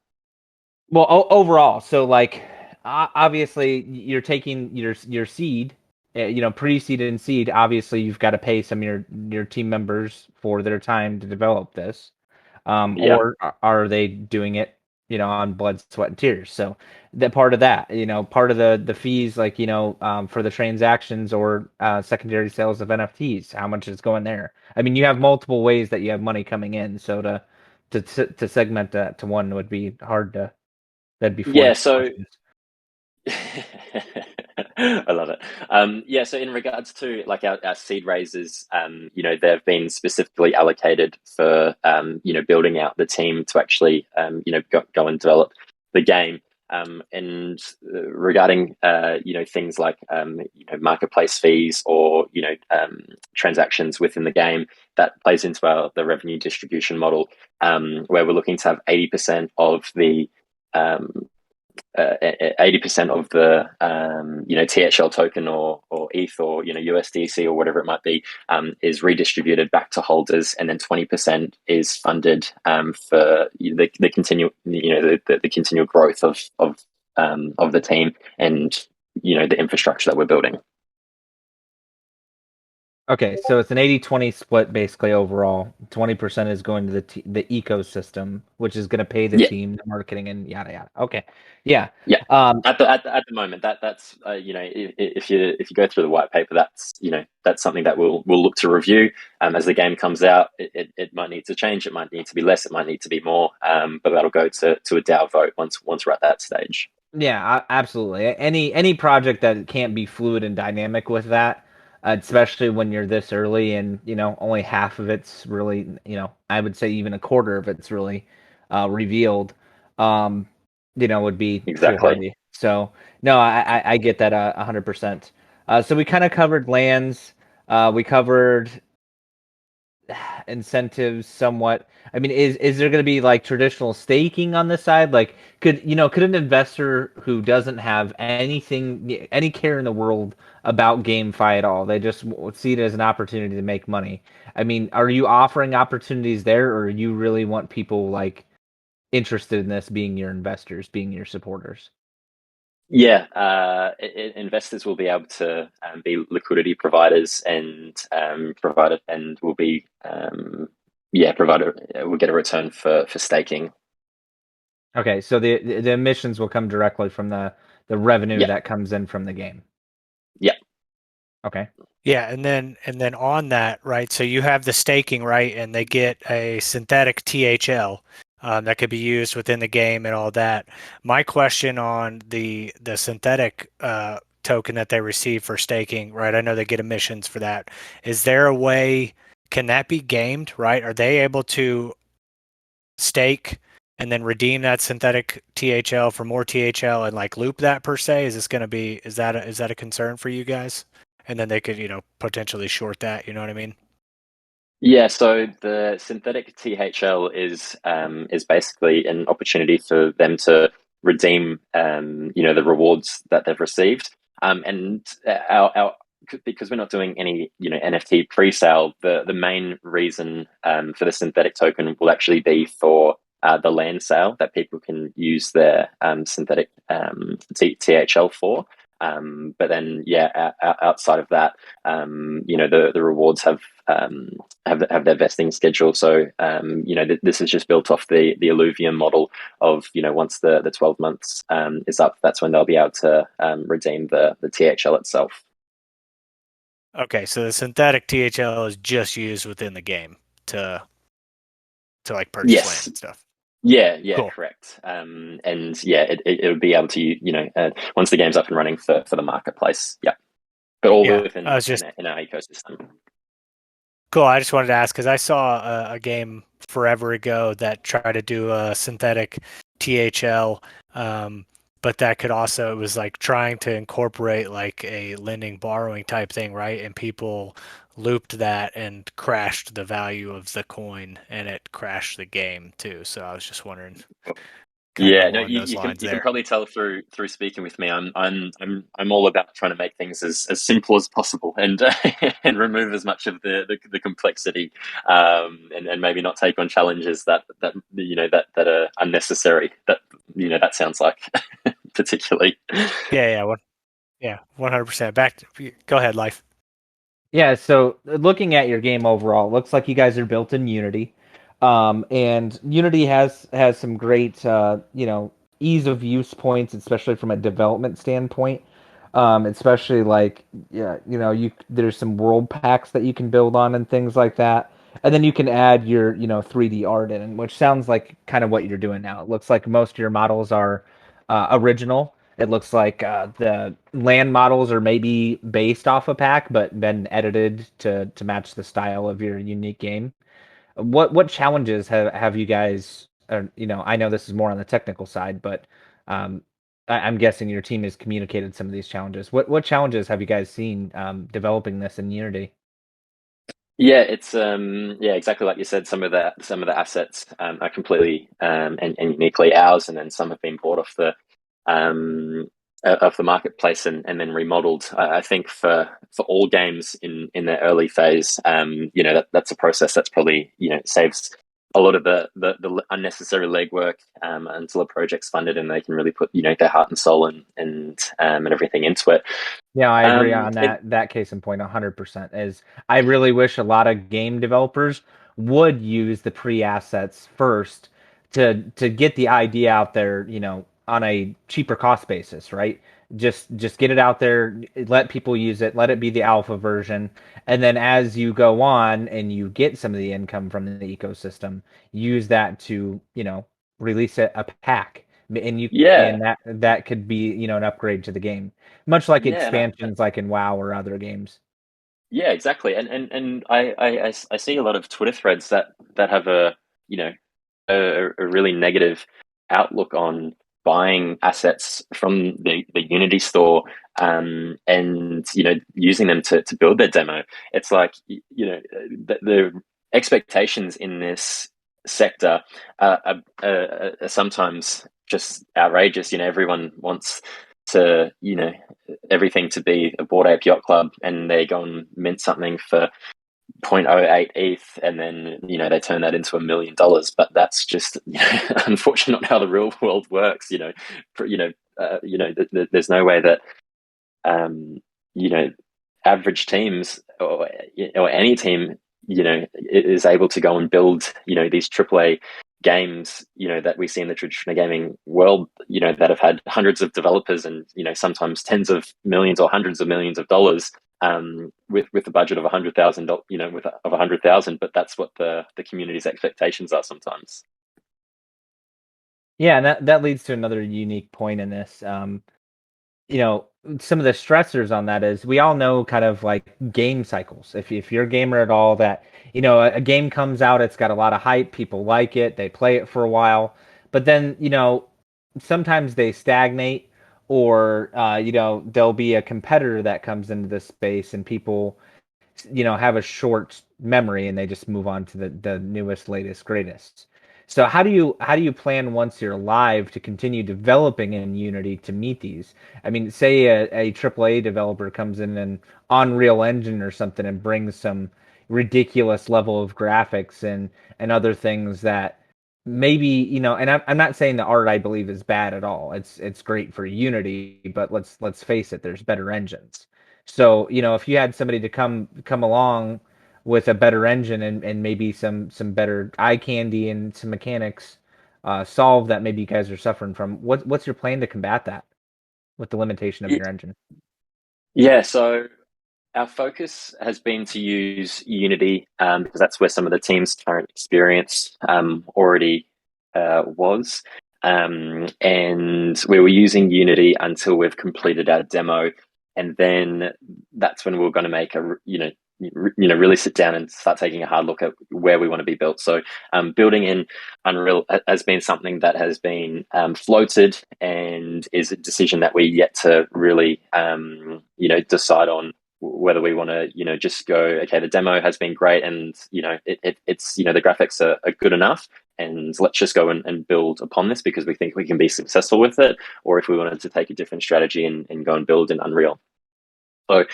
Well, overall, so like obviously you're taking your seed, pre-seed and seed. Obviously, you've got to pay some of your team members for their time to develop this, Yeah. or are they doing it, on blood, sweat, and tears? So that part of that, part of the fees, like for the transactions or secondary sales of NFTs, how much is going there? I mean, you have multiple ways that you have money coming in, so to segment that to one would be hard to. That'd be four Yeah. different So questions. I love it. Yeah, so in regards to like our seed raises, they've been specifically allocated for building out the team to actually go and develop the game. And regarding things like marketplace fees, or transactions within the game. That plays into the revenue distribution model, where we're looking to have 80% of the 80% of the THL token or ETH or USDC or whatever it might be is redistributed back to holders, and then 20% is funded for the continual the continual growth of the team and the infrastructure that we're building. Okay, so it's an 80-20 split basically overall. 20% is going to the ecosystem, which is going to pay the Yeah. team, the marketing, and yada yada. Okay, yeah. Yeah. At the moment, that's if you go through the white paper, that's something that we'll look to review as the game comes out. It might need to change. It might need to be less. It might need to be more. But that'll go to a DAO vote once we're at that stage. Yeah, absolutely. Any project that can't be fluid and dynamic with that, especially when you're this early and only half of it's really, I would say even a quarter of it's really revealed, would be Exactly. foolhardy. So no, I get that 100%. So we kind of covered lands. We covered incentives somewhat. I mean, is there going to be like traditional staking on this side? Like, could an investor who doesn't have any care in the world about GameFi at all, they just see it as an opportunity to make money? I mean, are you offering opportunities there, or you really want people like interested in this being your investors, being your supporters? Yeah, investors will be able to be liquidity providers and provided, and will be provided. We'll get a return for staking. Okay, so the emissions will come directly from the revenue Yeah. that comes in from the game. Yeah. Okay. Yeah, and then on that, right? So you have the staking, right? And they get a synthetic THL that could be used within the game and all that. My question on the synthetic token that they receive for staking, right? I know they get emissions for that. Is there a way? Can that be gamed, right? Are they able to stake and then redeem that synthetic THL for more THL and like loop that per se? Is this going to be? Is that a concern for you guys? And then they could, potentially short that. You know what I mean? Yeah, so the synthetic THL is basically an opportunity for them to redeem the rewards that they've received. And our because we're not doing any NFT pre-sale, the main reason for the synthetic token will actually be for the land sale that people can use their synthetic THL for. But then, outside of that, the rewards have their vesting schedule. So, this is just built off the Illuvium model of, once the 12 months is up, that's when they'll be able to redeem the THL itself. Okay, so the synthetic THL is just used within the game to like purchase land Yes. and stuff. Yeah, Cool. correct. And it would be able to, once the game's up and running for the marketplace. Yeah, but all within in our ecosystem. Cool. I just wanted to ask because I saw a game forever ago that tried to do a synthetic THL, but that could also, it was like trying to incorporate like a lending borrowing type thing, right? And people looped that and crashed the value of the coin, and it crashed the game too. So I was just wondering. Yeah, no, those you lines can probably tell through speaking with me. I'm all about trying to make things as simple as possible and and remove as much of the complexity, and maybe not take on challenges that are unnecessary. That sounds like particularly. Yeah, 100%. Go ahead, Life. Yeah, so looking at your game overall, it looks like you guys are built in Unity. And Unity has some great ease of use points, especially from a development standpoint. Especially like there's some world packs that you can build on and things like that. And then you can add your 3D art in, which sounds like kind of what you're doing now. It looks like most of your models are original. It looks like the land models are maybe based off a pack, but been edited to match the style of your unique game. What challenges have you guys? I know this is more on the technical side, but I'm guessing your team has communicated some of these challenges. What challenges have you guys seen developing this in Unity? Yeah, it's yeah, exactly like you said. Some of the assets are completely and uniquely ours, and then some have been bought um off the marketplace and then remodeled. I think for all games in their early phase, that's a process that's probably saves a lot of the unnecessary legwork until a project's funded and they can really put their heart and soul and everything into it. Yeah, I agree on And that case in point 100%. Is I really wish a lot of game developers would use the pre-assets first to get the idea out there, on a cheaper cost basis, right? Just get it out there, let people use it, let it be the alpha version, and then as you go on and you get some of the income from the ecosystem, use that to, release a pack. And yeah, that could be, an upgrade to the game. Much like yeah, and expansions like in WoW or other games. yeah, exactly. And I see a lot of Twitter threads that have you know a really negative outlook on buying assets from the Unity store and using them to build their demo. It's like the expectations in this sector are sometimes just outrageous. Everyone wants to everything to be a Bored Ape Yacht Club, and they go and mint something for zero point zero 0.08 ETH, and then they turn that into $1 million. But that's just unfortunately not how the real world works. There's no way that um, you know average teams or any team is able to go and build these AAA games that we see in the traditional gaming world that have had hundreds of developers and sometimes tens of millions or hundreds of millions of dollars with a budget of $100,000 of 100,000, but that's what the community's expectations are sometimes. Yeah, and that leads to another unique point in this. You know, some of the stressors on that is we all know kind of like game cycles. If you're a gamer at all, that a game comes out, it's got a lot of hype, people like it, they play it for a while, but then sometimes they stagnate, or there'll be a competitor that comes into this space and people have a short memory and they just move on to the newest, latest, greatest. So how do you plan once you're live to continue developing in Unity to meet these? I mean, say a AAA developer comes in an Unreal Engine or something and brings some ridiculous level of graphics and other things that maybe and I'm not saying the art I believe is bad at all. It's great for Unity, but let's face it, there's better engines. So, if you had somebody to come along with a better engine and maybe some better eye candy and some mechanics solve that maybe you guys are suffering from, what's your plan to combat that with the limitation of your engine? Yeah, so our focus has been to use Unity because that's where some of the team's current experience already was. And we were using Unity until we've completed our demo, and then that's when we're going to make really sit down and start taking a hard look at where we want to be built. So building in Unreal has been something that has been floated and is a decision that we're yet to really decide on whether we want to just go, okay, the demo has been great and it's the graphics are good enough, and let's just go and build upon this because we think we can be successful with it, or if we wanted to take a different strategy and go and build in Unreal. So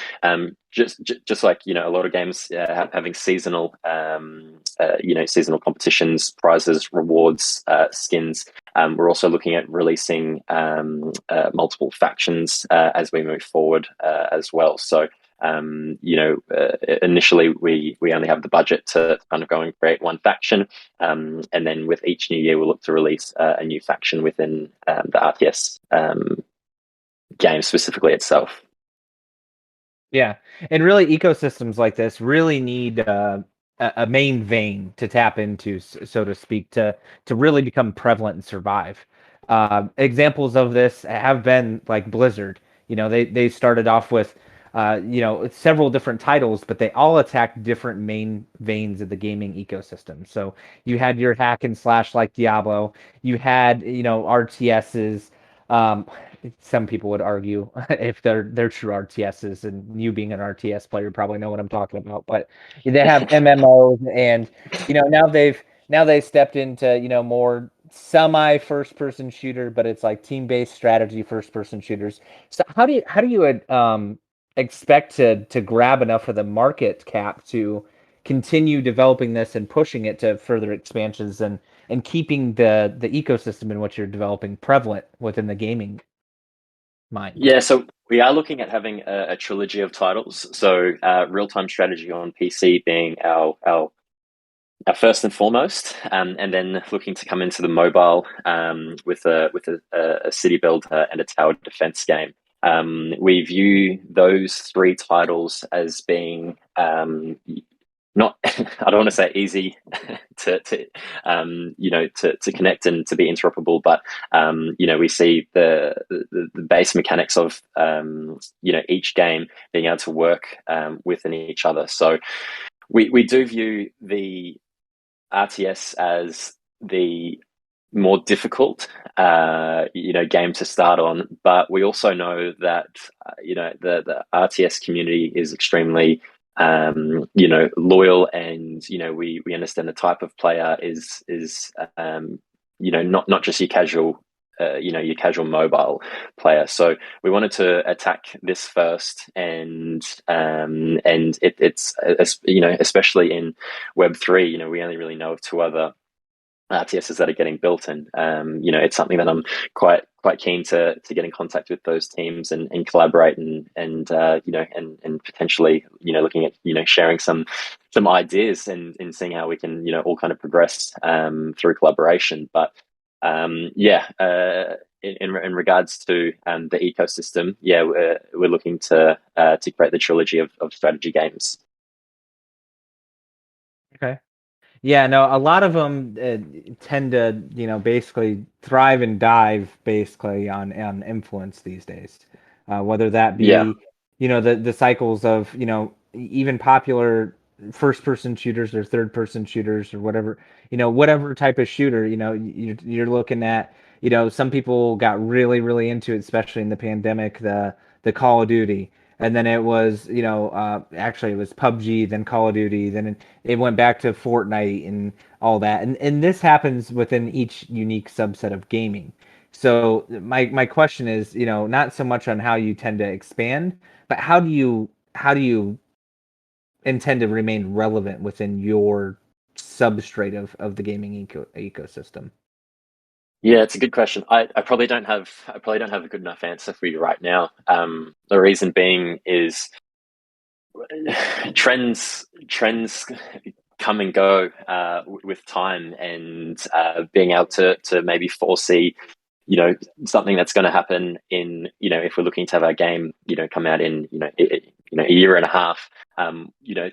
just like a lot of games having seasonal seasonal competitions, prizes, rewards, skins. We're also looking at releasing multiple factions as we move forward as well. So initially we only have the budget to kind of go and create one faction, and then with each new year we'll look to release a new faction within the RTS game specifically itself. Yeah, and really, ecosystems like this really need a main vein to tap into, so to speak, to really become prevalent and survive. Examples of this have been like Blizzard. They started off with several different titles, but they all attacked different main veins of the gaming ecosystem. So you had your hack and slash like Diablo. You had RTSs. Um, some people would argue if they're true RTSs, and you being an RTS player probably know what I'm talking about. But they have MMOs, and now they've stepped into more semi first person shooter, but it's like team based strategy first person shooters. So how do you expect to grab enough of the market cap to continue developing this and pushing it to further expansions and keeping the ecosystem in what you're developing prevalent within the gaming mind? Yeah, so we are looking at having a trilogy of titles. So real time strategy on PC being our first and foremost, and then looking to come into the mobile with a city build and a tower defense game. We view those three titles as being not I don't want to say easy to connect and to be interoperable, but we see the base mechanics of each game being able to work within each other. So we do view the RTS as the more difficult game to start on, but we also know that the RTS community is extremely loyal, and we understand the type of player is not just your casual your casual mobile player. So we wanted to attack this first, and it's especially in Web3, we only really know of two other RTSs that are getting built, and it's something that I'm quite keen to get in contact with those teams and collaborate and potentially looking at sharing some ideas and seeing how we can all kind of progress through collaboration. But in regards to the ecosystem, we're looking to create the trilogy of strategy games. Okay. Yeah, no, a lot of them tend to, basically thrive and dive basically on influence these days. Whether that Yeah. be, the cycles of, even popular first person shooters or third person shooters or whatever, whatever type of shooter, you're looking at, some people got really, really into it, especially in the pandemic, the Call of Duty. And then it was, actually it was PUBG, then Call of Duty, then it went back to Fortnite and all that. And this happens within each unique subset of gaming. So my question is, not so much on how you tend to expand, but how do you intend to remain relevant within your substrate of the gaming ecosystem? Yeah, it's a good question. I probably don't have a good enough answer for you right now. The reason being is trends come and go with time, and being able to maybe foresee something that's going to happen in if we're looking to have our game come out in a year and a half, to be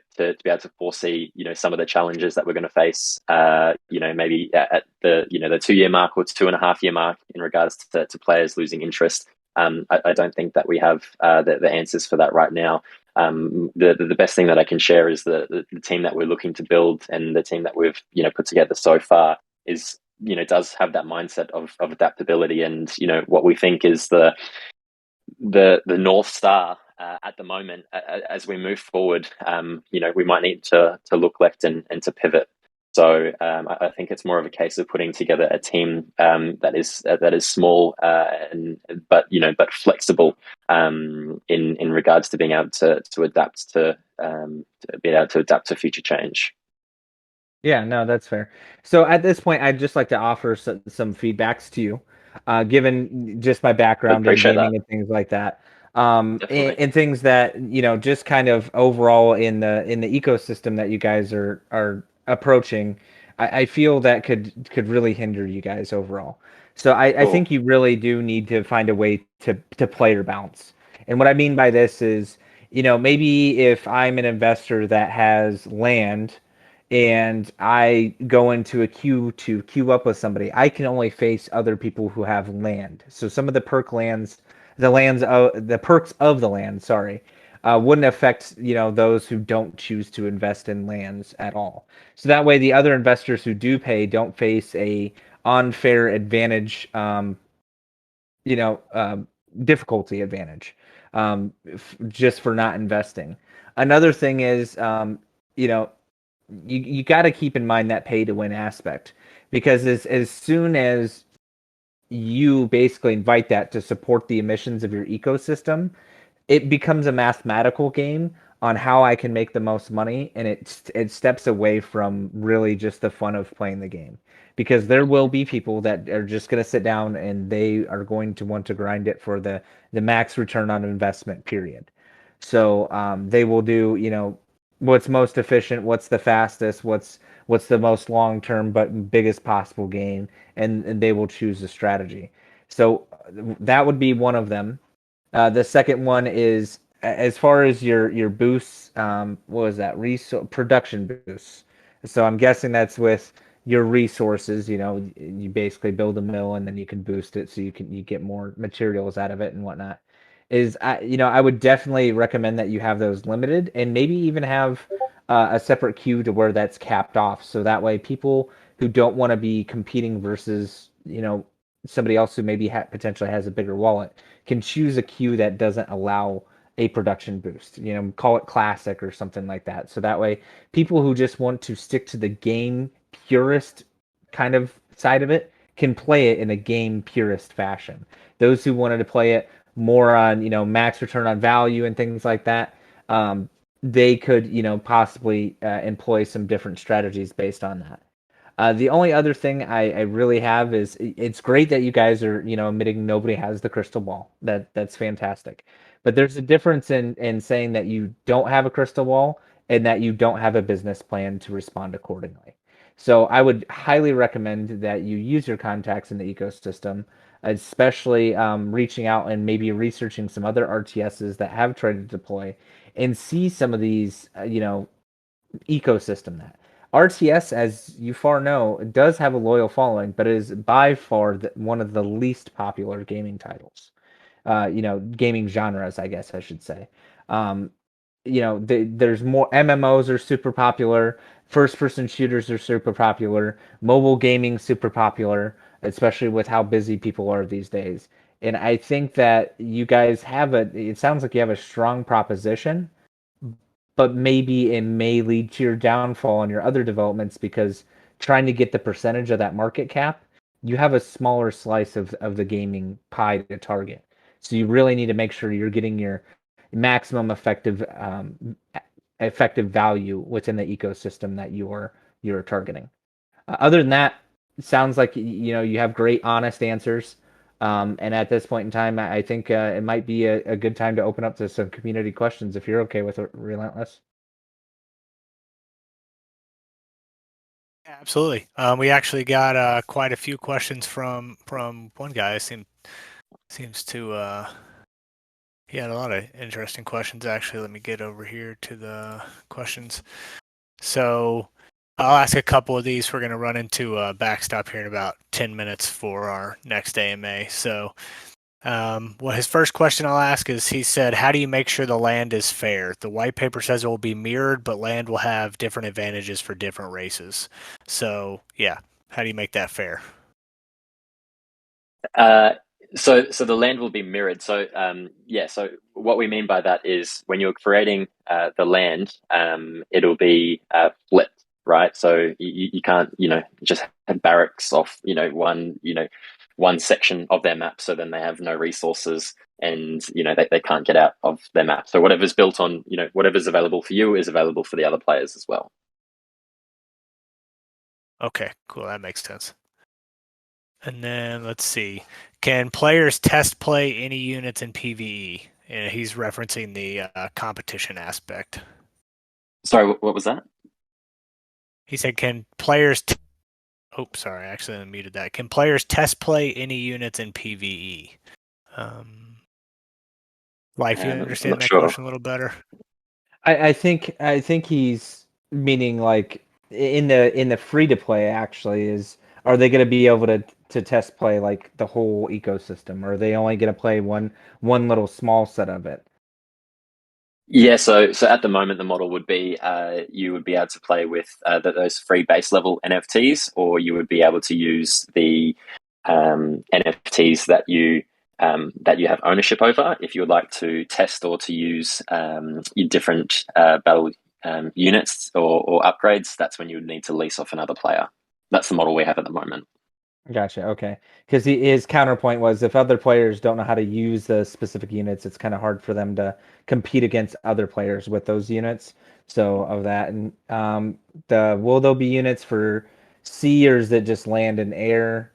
able to foresee some of the challenges that we're going to face maybe at the the 2 year mark or 2.5 year mark in regards to players losing interest. I don't think that we have the answers for that right now. The best thing that I can share is the team that we're looking to build, and the team that we've put together so far is does have that mindset of adaptability, and what we think is the North Star at the moment. As we move forward, we might need to look left and to pivot. So I think it's more of a case of putting together a team that is small but flexible in regards to being able to adapt to be able to adapt to future change. Yeah, no, that's fair. So at this point, I'd just like to offer some feedbacks to you, given just my I background in appreciate that. gaming and things like that, Definitely. and things that just kind of overall in the ecosystem that you guys are approaching. I feel that could really hinder you guys overall. So I Cool. think you really do need to find a way to player balance. And what I mean by this is, maybe if I'm an investor that has land and I go into a queue to queue up with somebody, I can only face other people who have land. So some of the the perks of the land, sorry, wouldn't affect those who don't choose to invest in lands at all. So that way, the other investors who do pay don't face a unfair advantage, you know, um, difficulty advantage, just for not investing. Another thing is, you know, you got to keep in mind that pay to win aspect, because as soon as you basically invite that to support the emissions of your ecosystem, it becomes a mathematical game on how I can make the most money, and it steps away from really just the fun of playing the game, because there will be people that are just going to sit down and they are going to want to grind it for the max return on investment period. So they will do, what's most efficient, what's the fastest, what's the most long term but biggest possible gain, and they will choose a strategy. So that would be one of them. The second one is, as far as your boosts. What was that? Production boosts. So I'm guessing that's with your resources. You basically build a mill and then you can boost it so you get more materials out of it and whatnot. I would definitely recommend that you have those limited, and maybe even have a separate queue to where that's capped off. So that way, people who don't want to be competing versus somebody else who maybe potentially has a bigger wallet can choose a queue that doesn't allow a production boost. Call it classic or something like that. So that way, people who just want to stick to the game purist kind of side of it can play it in a game purist fashion. Those who wanted to play it more on max return on value and things like that, they could possibly employ some different strategies based on that. The only other thing I really have is, it's great that you guys are admitting nobody has the crystal ball. That's fantastic. But there's a difference in saying that you don't have a crystal ball and that you don't have a business plan to respond accordingly. So I would highly recommend that you use your contacts in the ecosystem, especially reaching out and maybe researching some other RTSs that have tried to deploy, and see some of these ecosystem. That RTS, as you far know, does have a loyal following, but it is by far one of the least popular gaming titles. Gaming genres, I guess I should say. Um, there's more MMOs are super popular. First person shooters are super popular. Mobile gaming super popular, especially with how busy people are these days. And I think that you guys it sounds like you have a strong proposition, but maybe it may lead to your downfall on your other developments, because trying to get the percentage of that market cap, you have a smaller slice of the gaming pie to target. So you really need to make sure you're getting your maximum effective value within the ecosystem that you're targeting. Other than that, it sounds like you have great, honest answers. And at this point in time, I think it might be a good time to open up to some community questions, if you're okay with it, Relentless. Absolutely. We actually got quite a few questions from one guy. Seems to he had a lot of interesting questions. Actually, let me get over here to the questions. So I'll ask a couple of these. We're going to run into a backstop here in about 10 minutes for our next AMA. So well, his first question I'll ask is, he said, how do you make sure the land is fair? The white paper says it will be mirrored, but land will have different advantages for different races. So yeah, how do you make that fair? So the land will be mirrored. So what we mean by that is, when you're creating the land, it'll be flipped, right? So you can't just have barracks off one section of their map, so then they have no resources, and they can't get out of their map. So whatever's built on whatever's available for you is available for the other players as well. Okay, cool. That makes sense. And then let's see. Can players test play any units in PvE? And he's referencing the competition aspect. Sorry, what was that? He said, can players... Oh, sorry, I accidentally muted that. Can players test play any units in PvE? Life, you I'm understand not that sure. question a little better? I think he's meaning, like, in the free to play, actually, is, are they going to be able to test play like the whole ecosystem, or are they only going to play one little small set of it? Yeah, so at the moment the model would be, you would be able to play with those free base level NFTs, or you would be able to use the NFTs that you that you have ownership over. If you would like to test or to use your different battle units or upgrades, that's when you would need to lease off another player. That's the model we have at the moment. Gotcha. Okay. Because his counterpoint was if other players don't know how to use the specific units, it's kind of hard for them to compete against other players with those units. So of that, and will there be units for seers that just land in air?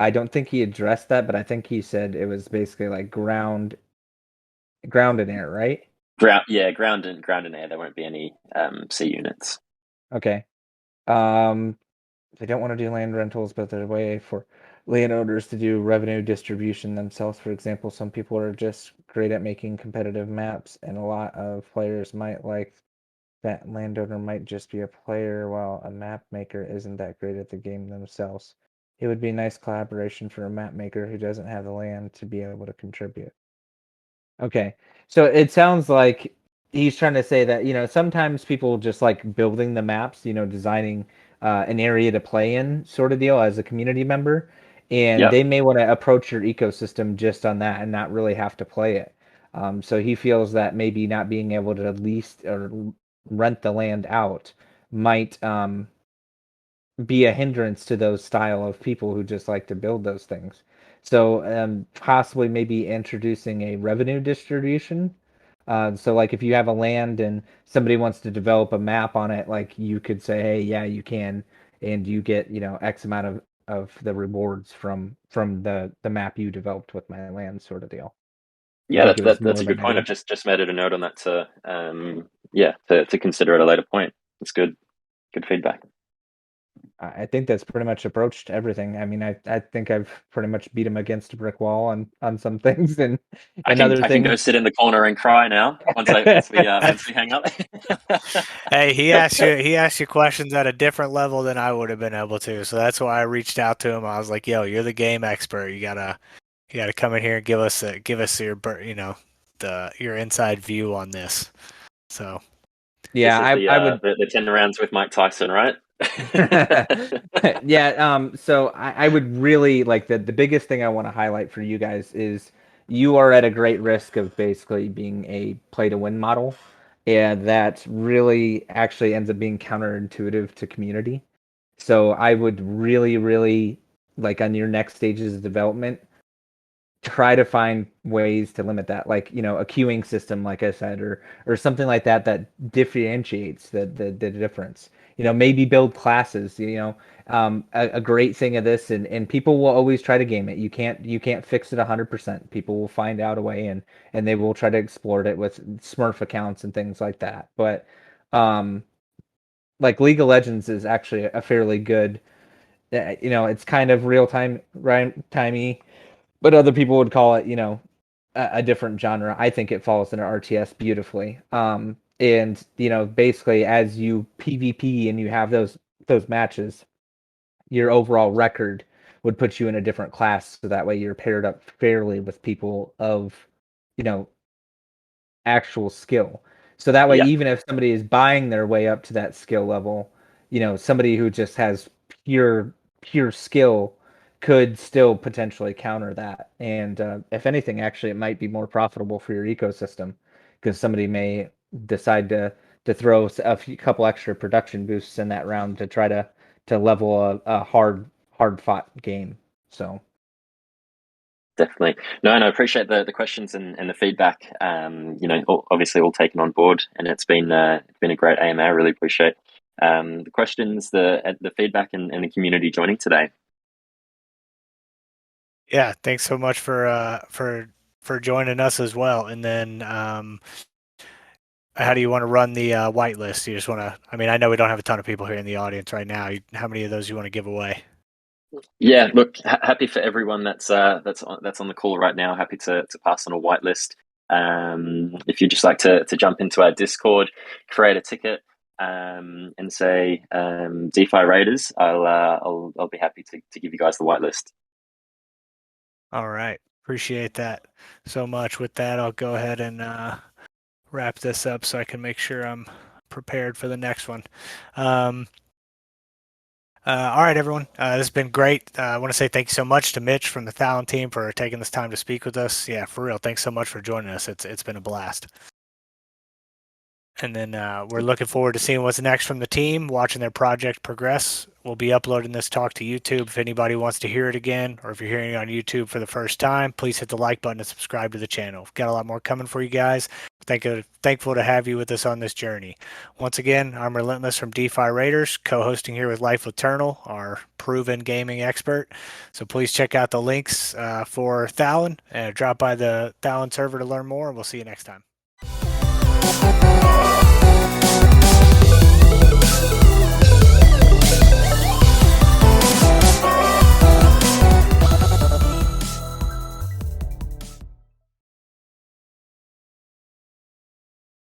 I don't think he addressed that, but I think he said it was basically like ground and air, right? Ground and air. There won't be any sea units. Okay. They don't want to do land rentals, but there's a way for landowners to do revenue distribution themselves. For example, some people are just great at making competitive maps, and a lot of players might like that landowner might just be a player while a map maker isn't that great at the game themselves. It would be a nice collaboration for a map maker who doesn't have the land to be able to contribute. Okay. So it sounds like he's trying to say that, sometimes people just like building the maps, designing an area to play in sort of deal as a community member. And Yep. they may want to approach your ecosystem just on that and not really have to play it. So he feels that maybe not being able to lease or rent the land out might be a hindrance to those style of people who just like to build those things. So possibly maybe introducing a revenue distribution. So like if you have a land and somebody wants to develop a map on it, like you could say, hey, yeah, you can, and you get X amount of the rewards from the map you developed with my land, sort of deal. I Yeah, think it was more that's a of an good point. I've idea. just made it a note on that to consider at a later point. It's good feedback. I think that's pretty much approached everything. I mean, I think I've pretty much beat him against a brick wall on some things and other I can go things. sit in the corner and cry now once we hang up. Hey, he asked you questions at a different level than I would have been able to. So that's why I reached out to him. I was like, "Yo, you're the game expert. You gotta come in here and give us your inside view on this." So Yeah, This is I would. the 10 rounds with Mike Tyson, right? Yeah, so I would really like the biggest thing I want to highlight for you guys is you are at a great risk of basically being a play to win model, and that really actually ends up being counterintuitive to community. So I would really, really like on your next stages of development, try to find ways to limit that, like a queuing system, like I said, or something like that that differentiates the difference. Maybe build classes. A great thing of this, and people will always try to game it. You can't fix it 100%. People will find out a way, and they will try to exploit it with Smurf accounts and things like that. But like League of Legends is actually a fairly good. It's kind of real time, right, timey, but other people would call it, a different genre. I think it falls into RTS beautifully. And basically, as you PvP and you have those matches, your overall record would put you in a different class, so that way you're paired up fairly with people of, you know, actual skill. So that way, Yeah, even if somebody is buying their way up to that skill level, somebody who just has pure skill could still potentially counter that. And if anything, actually, it might be more profitable for your ecosystem because somebody may decide to throw couple extra production boosts in that round to try to level a hard fought game. So. definitely. No, I appreciate the questions and the feedback. Obviously all taken on board, and it's been a great AMA. I really appreciate the questions, the feedback, and the community joining today. yeah, thanks so much for joining us as well. And then how do you want to run the whitelist? You just want to? I mean, I know we don't have a ton of people here in the audience right now. How many of those you want to give away? Yeah, look, happy for everyone that's on the call right now. Happy to pass on a whitelist. If you'd just like to jump into our Discord, create a ticket, and say DeFi Raiders, I'll be happy to give you guys the whitelist. All right, appreciate that so much. With that, I'll go ahead and wrap this up so I can make sure I'm prepared for the next one. All right, everyone. This has been great. I want to say thank you so much to Mitch from the Thalon team for taking this time to speak with us. Yeah, for real. Thanks so much for joining us. It's been a blast. And then we're looking forward to seeing what's next from the team, watching their project progress. We'll be uploading this talk to YouTube. If anybody wants to hear it again, or if you're hearing it on YouTube for the first time, please hit the like button and subscribe to the channel. We've got a lot more coming for you guys. Thankful to have you with us on this journey. Once again, I'm Relentless from DeFi Raiders, co-hosting here with Life Eternal, our proven gaming expert. So please check out the links for Thalon and drop by the Thalon server to learn more. And we'll see you next time.